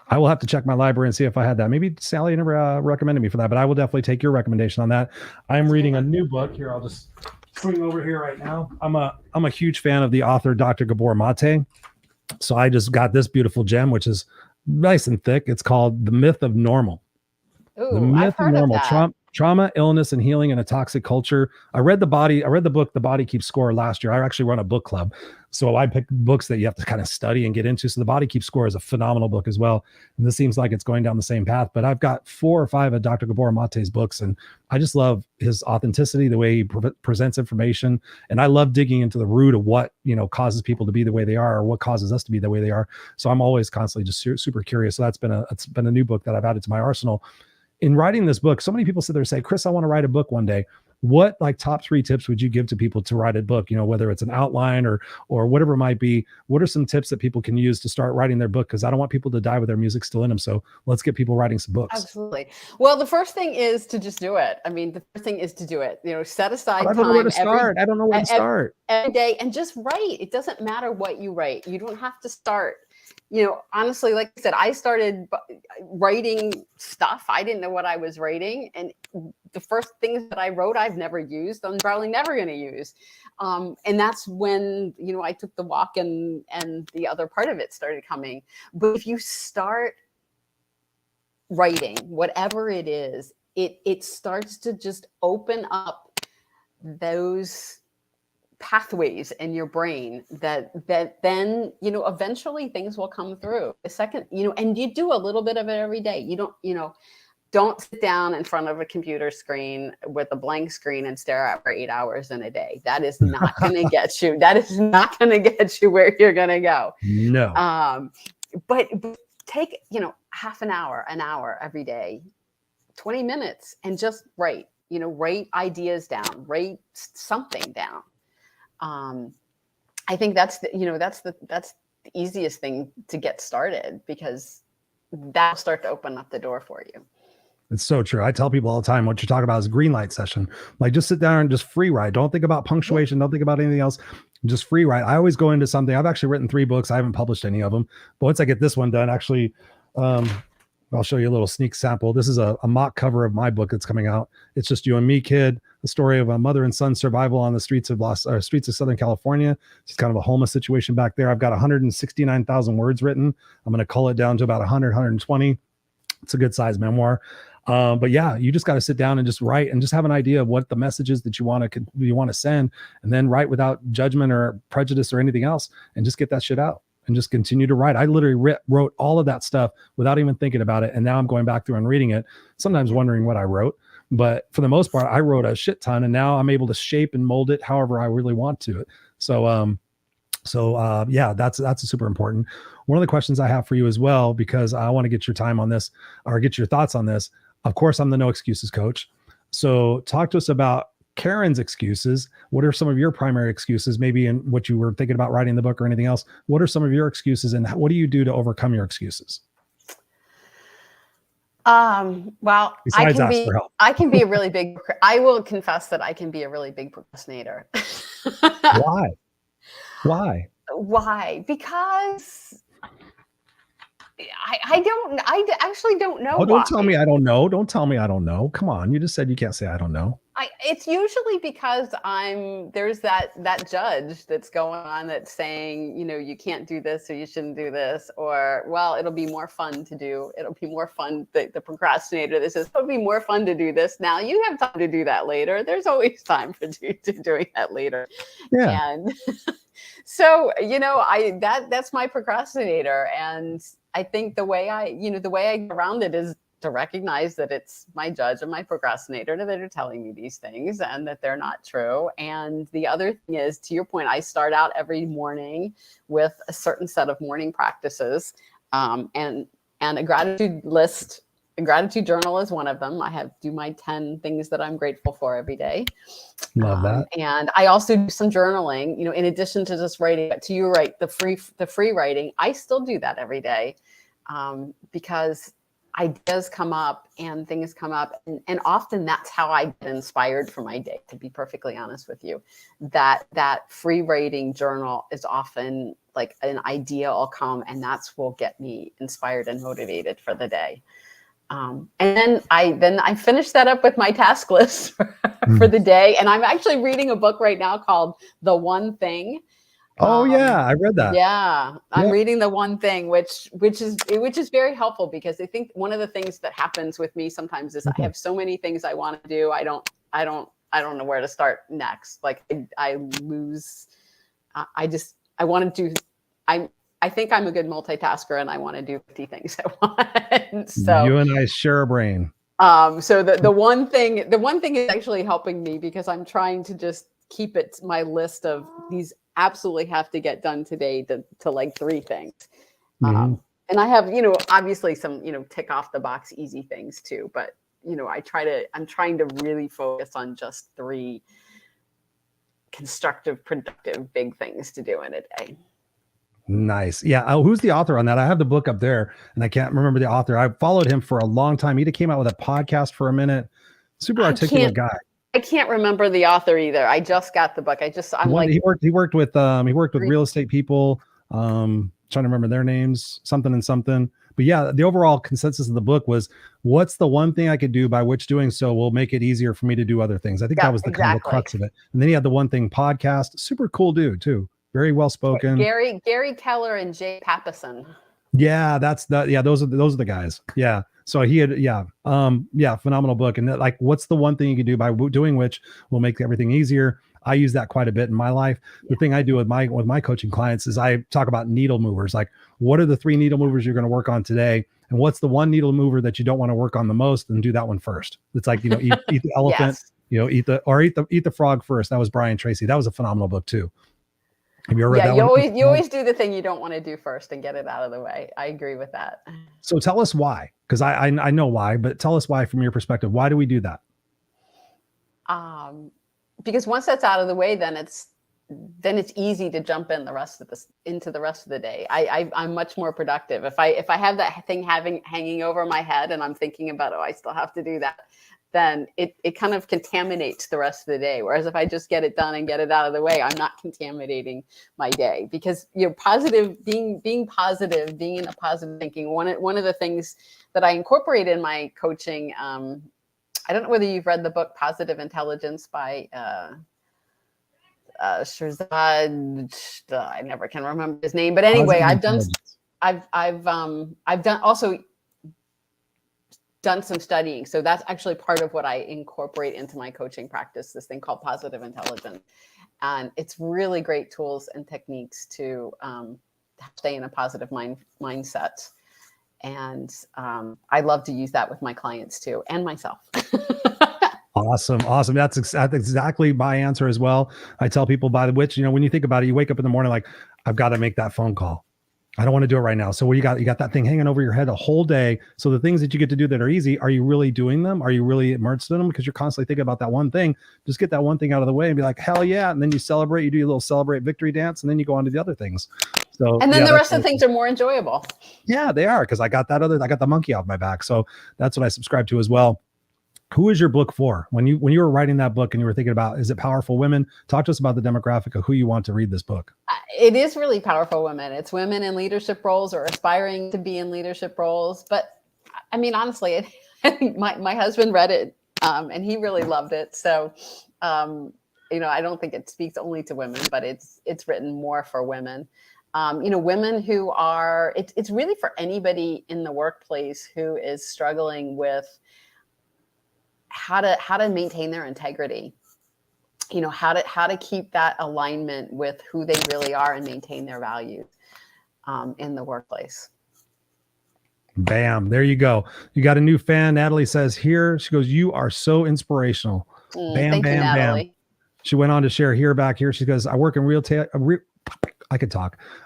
I will have to check my library and see if I had that. Maybe Sally never recommended me for that, but I will definitely take your recommendation on that. I'm reading a new book here. I'll just swing over here right now. I'm a huge fan of the author, Dr. Gabor Mate. So I just got this beautiful gem, which is nice and thick. It's called The Myth of Normal. Ooh, The Myth I've heard of Normal. of that. Trauma, illness, and healing in a toxic culture. I read the book, The Body Keeps Score, last year. I actually run a book club. So I pick books that you have to kind of study and get into. So The Body Keeps Score is a phenomenal book as well. And this seems like it's going down the same path, but I've got 4 or 5 of Dr. Gabor Mate's books. And I just love his authenticity, the way he presents information. And I love digging into the root of what, causes people to be the way they are, or what causes us to be the way they are. So I'm always constantly just super curious. So it's been a new book that I've added to my arsenal. In writing this book, so many people sit there and say, Chris, I want to write a book one day. What top 3 tips would you give to people to write a book? Whether it's an outline or whatever it might be. What are some tips that people can use to start writing their book? Because I don't want people to die with their music still in them. So let's get people writing some books. Absolutely. Well, the first thing is to just do it. I mean, the first thing is to do it. Set aside time. I don't know where to start. I don't know where to start. Every day, and just write. It doesn't matter what you write. You don't have to start. Honestly, like I said, I started writing stuff. I didn't know what I was writing. And the first things that I wrote, I've never used. I'm probably never going to use. And that's when, I took the walk and the other part of it started coming. But if you start writing, whatever it is, it starts to just open up those pathways in your brain that then, eventually things will come through. The second, and you do a little bit of it every day. Don't sit down in front of a computer screen with a blank screen and stare at it for 8 hours in a day. That is not going to get you. That is not going to get you where you're going to go. No. But take, half an hour every day, 20 minutes, and just write ideas down, write something down. I think that's the easiest thing to get started, because that'll start to open up the door for you. It's so true. I tell people all the time, what you're talking about is a green light session. Like, just sit down and just free write. Don't think about punctuation. Don't think about anything else. Just free write. I always go into something. I've actually written 3 books. I haven't published any of them, but once I get this one done, actually, I'll show you a little sneak sample. This is a mock cover of my book that's coming out. It's just you and me, kid. The story of a mother and son survival on the streets of Southern California. It's kind of a homeless situation back there. I've got 169,000 words written. I'm going to cull it down to about 120. It's a good size memoir. But yeah, you just got to sit down and just write and just have an idea of what the message is that you want to send, and then write without judgment or prejudice or anything else, and just get that shit out and just continue to write. I literally wrote all of that stuff without even thinking about it. And now I'm going back through and reading it, sometimes wondering what I wrote, but for the most part, I wrote a shit ton, and now I'm able to shape and mold it however I really want to. So yeah, that's super important. One of the questions I have for you as well, because I want to get your time on this or get your thoughts on this. Of course, I'm the no excuses coach. So talk to us about Karen's excuses. What are some of your primary excuses, maybe in what you were thinking about writing the book or anything else? What are some of your excuses, and what do you do to overcome your excuses? Well, Besides ask for help. I will confess that I can be a really big procrastinator. Why? Because I actually don't know. Oh, don't tell me I don't know. Don't tell me I don't know. Come on. You just said you can't say I don't know. It's usually because there's that judge that's going on that's saying, you can't do this, or you shouldn't do this, or, well, it'll be more fun to do. It'll be more fun. The procrastinator that says, it'll be more fun to do this now. You have time to do that later. There's always time for doing that later. Yeah. And so, that's my procrastinator. And I think the way I get around it is to recognize that it's my judge and my procrastinator that are telling me these things and that they're not true. And the other thing is, to your point, I start out every morning with a certain set of morning practices, and a gratitude list. A gratitude journal is one of them. I do my 10 things that I'm grateful for every day. Love that. And I also do some journaling, in addition to just writing. But to your right, the free writing, I still do that every day, because ideas come up and things come up. And often that's how I get inspired for my day, to be perfectly honest with you. That free writing journal is often like an idea will come, and that's will get me inspired and motivated for the day. And then I finish that up with my task list for the day. And I'm actually reading a book right now called The One Thing. Oh yeah, I read that. Yeah, I'm reading The One Thing, which is very helpful, because I think one of the things that happens with me sometimes is I have so many things I want to do. I don't know where to start next. Like I lose. I think I'm a good multitasker, and I want to do 50 things at once. So you and I share a brain. So the one thing is actually helping me, because I'm trying to just keep it my list of these absolutely have to get done today to like 3 things. Mm-hmm. And I have, obviously some, tick off the box easy things too, but I'm trying to really focus on just 3 constructive, productive, big things to do in a day. Nice. Yeah. Who's the author on that? I have the book up there and I can't remember the author. I followed him for a long time. He came out with a podcast for a minute. Super articulate guy. I can't remember the author either. I just got the book. He worked with real estate people. Trying to remember their names, something and something. But yeah, the overall consensus of the book was, what's the one thing I could do by which doing so will make it easier for me to do other things? I think that was the kind of the crux of it. And then he had the One Thing podcast. Super cool dude too. Very well spoken. Gary Keller and Jay Papasan. Yeah, those are the guys. Yeah. So he had, phenomenal book. And like, what's the one thing you can do by doing which will make everything easier? I use that quite a bit in my life. The thing I do with my coaching clients is I talk about needle movers. Like, what are the 3 needle movers you're going to work on today? And what's the one needle mover that you don't want to work on the most, and do that one first. It's like, eat the elephant, eat the frog first. That was Brian Tracy. That was a phenomenal book too. Have you ever read that one? You always do the thing you don't want to do first and get it out of the way. I agree with that. So tell us why, because I know why, but tell us why from your perspective. Why do we do that? Because once that's out of the way, then it's easy to jump into the rest of the day. I'm much more productive if I have that thing hanging over my head and I'm thinking about, I still have to do that, then it kind of contaminates the rest of the day. Whereas if I just get it done and get it out of the way, I'm not contaminating my day. Because positive, being positive, being in a positive thinking. One of the things that I incorporate in my coaching, I don't know whether you've read the book Positive Intelligence by Shirzad. I never can remember his name, but anyway, I've done some studying. So that's actually part of what I incorporate into my coaching practice, this thing called Positive Intelligence. And it's really great tools and techniques to stay in a positive mindset. And I love to use that with my clients too, and myself. Awesome. That's exactly my answer as well. I tell people, by the which, when you think about it, you wake up in the morning like, I've got to make that phone call. I don't want to do it right now. So you got that thing hanging over your head a whole day. So the things that you get to do that are easy, are you really doing them? Are you really immersed in them? Because you're constantly thinking about that one thing. Just get that one thing out of the way and be like, hell yeah. And then you celebrate, you do your little celebrate victory dance, and then you go on to the other things. So, and then the rest of the things are more enjoyable. Yeah, they are. Because I got the monkey off my back. So that's what I subscribe to as well. Who is your book for? When you were writing that book and you were thinking about, is it powerful women? Talk to us about the demographic of who you want to read this book. It is really powerful women. It's women in leadership roles or aspiring to be in leadership roles. But I mean, honestly, my husband read it and he really loved it. So, I don't think it speaks only to women, but it's written more for women. Women who are, it's really for anybody in the workplace who is struggling with how to maintain their integrity, how to keep that alignment with who they really are and maintain their values in the workplace. Bam. There you go. You got a new fan. Natalie says here, she goes, you are so inspirational. Bam, thank bam, you, Natalie. bam. She went on to share here back here. She goes, I work in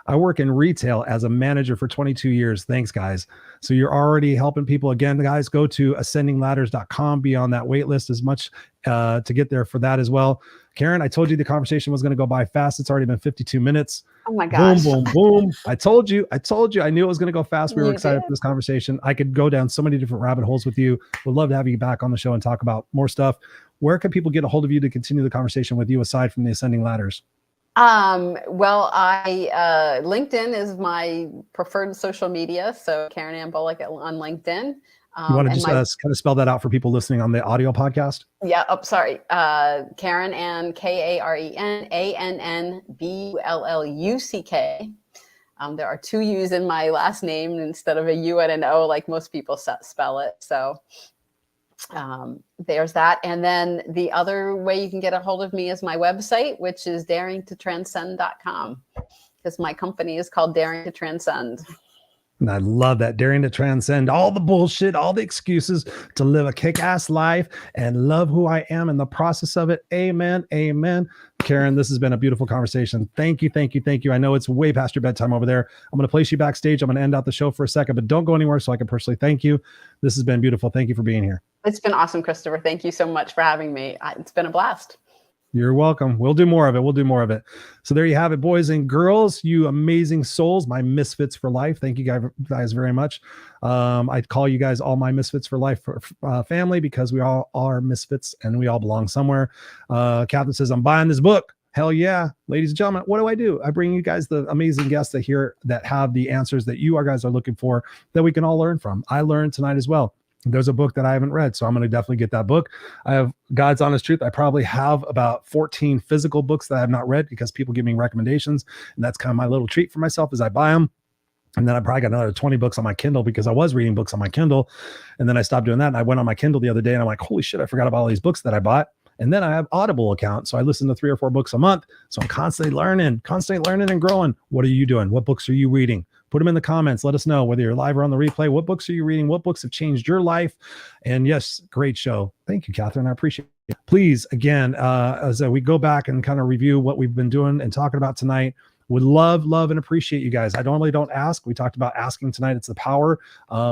I work in retail as a manager for 22 years. Thanks, guys. So you're already helping people. Again, guys, go to ascendingladders.com. Be on that wait list as much to get there for that as well. Karen, I told you the conversation was going to go by fast. It's already been 52 minutes. Oh my gosh. Boom, boom, boom. I told you. I knew it was going to go fast. We were excited for this conversation. I could go down so many different rabbit holes with you. Would love to have you back on the show and talk about more stuff. Where can people get a hold of you to continue the conversation with you aside from the Ascending Ladders? LinkedIn is my preferred social media. So Karen Ann Bulluck on LinkedIn. You want to just kind of spell that out for people listening on the audio podcast? Yeah. Oh, sorry. Karen Ann, KarenAnnBulluck. There are 2 U's in my last name instead of a U and an O, like most people spell it. So there's that. And then the other way you can get a hold of me is my website, which is daringtotranscend.com, because my company is called Daring to Transcend. And I love that. Daring to transcend all the bullshit, all the excuses to live a kick-ass life and love who I am in the process of it. Amen. Amen. Karen, this has been a beautiful conversation. Thank you. Thank you. Thank you. I know it's way past your bedtime over there. I'm going to place you backstage. I'm going to end out the show for a second, but don't go anywhere so I can personally thank you. This has been beautiful. Thank you for being here. It's been awesome, Christopher. Thank you so much for having me. It's been a blast. You're welcome. We'll do more of it. So there you have it, boys and girls, you amazing souls, my misfits for life. Thank you guys very much. I call you guys all my misfits for life family, because we all are misfits and we all belong somewhere. Catherine says, I'm buying this book. Hell yeah. Ladies and gentlemen, what do? I bring you guys the amazing guests that have the answers that you guys are looking for, that we can all learn from. I learned tonight as well. There's a book that I haven't read, so I'm going to definitely get that book. I have God's Honest Truth. I probably have about 14 physical books that I have not read because people give me recommendations, and that's kind of my little treat for myself as I buy them. And then I probably got another 20 books on my Kindle because I was reading books on my Kindle. And then I stopped doing that. And I went on my Kindle the other day and I'm like, holy shit, I forgot about all these books that I bought. And then I have Audible account. So I listen to 3 or 4 books a month. So I'm constantly learning and growing. What are you doing? What books are you reading? Put them in the comments. Let us know whether you're live or on the replay. What books are you reading? What books have changed your life? And yes, great show. Thank you, Catherine. I appreciate it. Please, again, as we go back and kind of review what we've been doing and talking about tonight, would love, and appreciate you guys. I normally don't ask. We talked about asking tonight. It's the power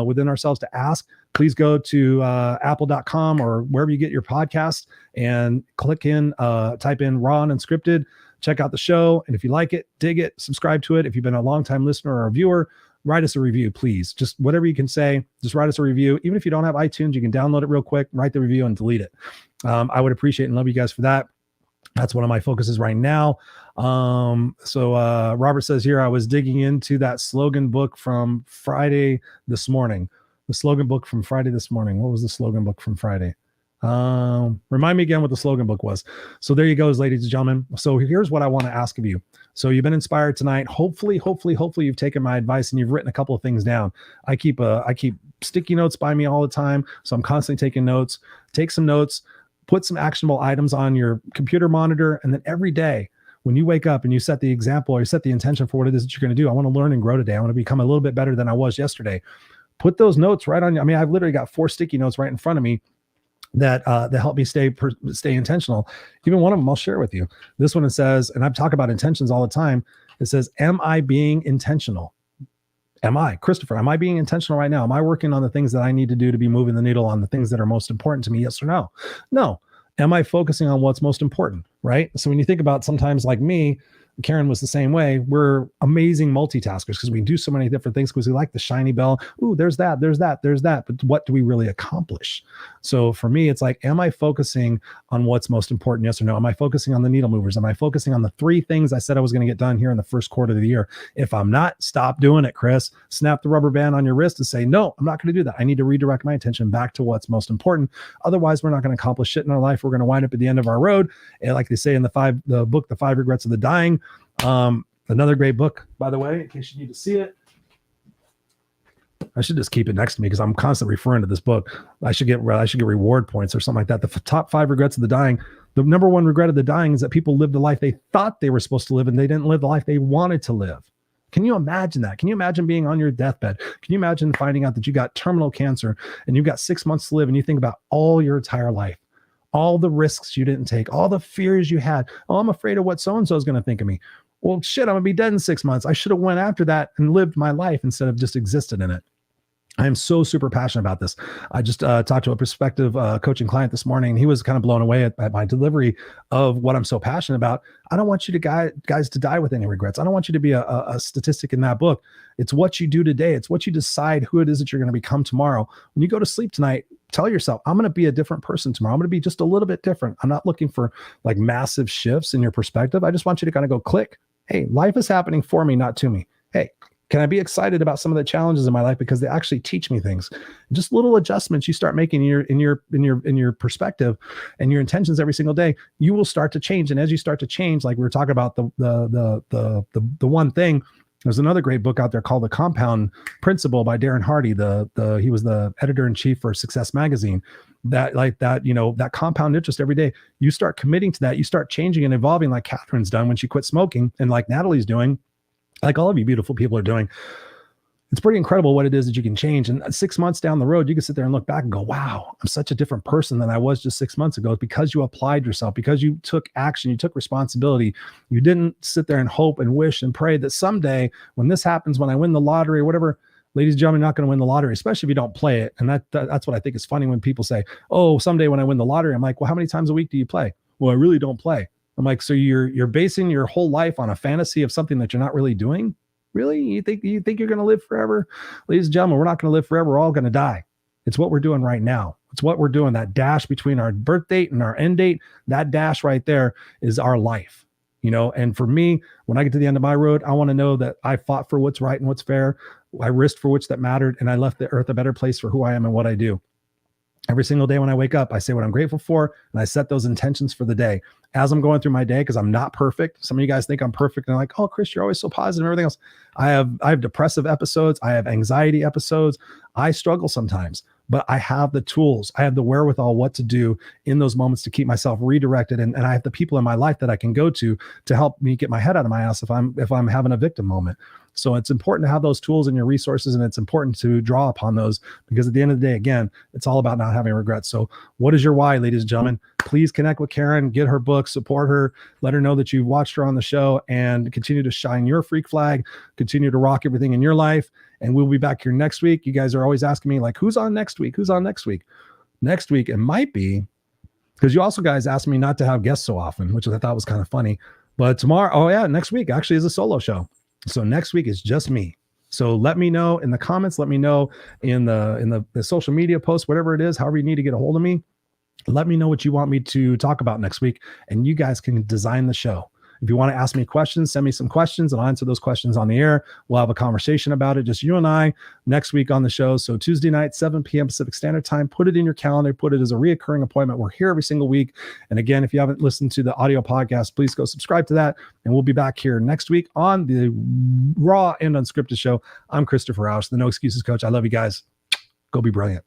within ourselves to ask. Please go to apple.com or wherever you get your podcasts and type in Raw and Unscripted. Check out the show. And if you like it, dig it, subscribe to it. If you've been a longtime listener or a viewer, write us a review, please. Just whatever you can say, just write us a review. Even if you don't have iTunes, you can download it real quick, write the review and delete it. I would appreciate and love you guys for that. That's one of my focuses right now. So Robert says here, I was digging into that slogan book from Friday this morning. The slogan book from Friday this morning. What was the slogan book from Friday? Remind me again what the slogan book was. So there you go, ladies and gentlemen. So here's what I want to ask of you. So you've been inspired tonight. Hopefully you've taken my advice and you've written a couple of things down. I keep sticky notes by me all the time. So I'm constantly taking notes. Take some notes. Put some actionable items on your computer monitor. And then every day when you wake up and you set the example or you set the intention for what it is that you're going to do, I want to learn and grow today. I want to become a little bit better than I was yesterday. Put those notes right on. I mean, I've literally got 4 sticky notes right in front of me that help me stay intentional. Even one of them I'll share with you. This one, it says, and I've talked about intentions all the time. It says, am I being intentional? Am I, Christopher, am I being intentional right now? Am I working on the things that I need to do to be moving the needle on the things that are most important to me? Yes or no? No. Am I focusing on what's most important? Right. So when you think about sometimes like me, Karen was the same way. We're amazing multitaskers because we do so many different things because we like the shiny bell. Ooh, there's that. But what do we really accomplish? So for me, it's like, am I focusing on what's most important? Yes or no? Am I focusing on the needle movers? Am I focusing on the 3 things I said I was going to get done here in the first quarter of the year? If I'm not, stop doing it, Chris. Snap the rubber band on your wrist and say, no, I'm not going to do that. I need to redirect my attention back to what's most important. Otherwise, we're not going to accomplish shit in our life. We're going to wind up at the end of our road. And like they say in the book, The 5 Regrets of the Dying. Another great book, by the way, in case you need to see it. I should just keep it next to me because I'm constantly referring to this book. I should get reward points or something like that. The top 5 regrets of the dying. The number 1 regret of the dying is that people lived the life they thought they were supposed to live and they didn't live the life they wanted to live. Can you imagine that? Can you imagine being on your deathbed? Can you imagine finding out that you got terminal cancer and you've got 6 months to live and you think about all your entire life, all the risks you didn't take, all the fears you had. Oh, I'm afraid of what so-and-so is going to think of me. Well, shit, I'm going to be dead in 6 months. I should have went after that and lived my life instead of just existed in it. I am so super passionate about this. I just talked to a prospective coaching client this morning, and he was kind of blown away at my delivery of what I'm so passionate about. I don't want you to guys to die with any regrets. I don't want you to be a statistic in that book. It's what you do today. It's what you decide who it is that you're going to become tomorrow. When you go to sleep tonight, tell yourself, I'm going to be a different person tomorrow. I'm going to be just a little bit different. I'm not looking for like massive shifts in your perspective. I just want you to kind of go click. Hey, life is happening for me, not to me. Hey, can I be excited about some of the challenges in my life because they actually teach me things? Just little adjustments you start making in your perspective and your intentions every single day, you will start to change. And as you start to change, like we were talking about the one thing, there's another great book out there called The Compound Principle by Darren Hardy. He was the editor-in-chief for Success Magazine. That compound interest every day, you start committing to that, you start changing and evolving like Catherine's done when she quit smoking, and like Natalie's doing, like all of you beautiful people are doing. It's pretty incredible what it is that you can change. And 6 months down the road, you can sit there and look back and go, wow, I'm such a different person than I was just 6 months ago, because you applied yourself, because you took action, you took responsibility. You didn't sit there and hope and wish and pray that someday when this happens, when I win the lottery or whatever. Ladies and gentlemen, you're not going to win the lottery, especially if you don't play it. And that's what I think is funny when people say, oh, someday when I win the lottery. I'm like, well, how many times a week do you play? Well, I really don't play. I'm like, so you're basing your whole life on a fantasy of something that you're not really doing? Really? You think you're going to live forever? Ladies and gentlemen, we're not going to live forever. We're all going to die. It's what we're doing right now. It's what we're doing. That dash between our birth date and our end date, that dash right there is our life. And for me, when I get to the end of my road, I want to know that I fought for what's right and what's fair. I risked for which that mattered, and I left the earth a better place for who I am and what I do. Every single day when I wake up, I say what I'm grateful for, and I set those intentions for the day. As I'm going through my day, because I'm not perfect. Some of you guys think I'm perfect, and they're like, oh, Chris, you're always so positive and everything else. I have depressive episodes. I have anxiety episodes. I struggle sometimes, but I have the tools. I have the wherewithal what to do in those moments to keep myself redirected. And I have the people in my life that I can go to help me get my head out of my ass if I'm having a victim moment. So it's important to have those tools in your resources, and it's important to draw upon those, because at the end of the day, again, it's all about not having regrets. So what is your why, ladies and gentlemen? Please connect with Karen, get her book, support her, let her know that you've watched her on the show, and continue to shine your freak flag, continue to rock everything in your life. And we'll be back here next week. You guys are always asking me, like, who's on next week? Who's on next week? Next week, it might be, because you also guys asked me not to have guests so often, which I thought was kind of funny. But tomorrow, next week actually is a solo show. So next week is just me. So let me know in the comments, let me know in the social media posts, whatever it is, however you need to get a hold of me. Let me know what you want me to talk about next week, and you guys can design the show. If you want to ask me questions, send me some questions, and I'll answer those questions on the air. We'll have a conversation about it, just you and I, next week on the show. So Tuesday night, 7 p.m. Pacific Standard Time. Put it in your calendar. Put it as a reoccurring appointment. We're here every single week. And again, if you haven't listened to the audio podcast, please go subscribe to that. And we'll be back here next week on the Raw and Unscripted show. I'm Christopher Rausch, the No Excuses Coach. I love you guys. Go be brilliant.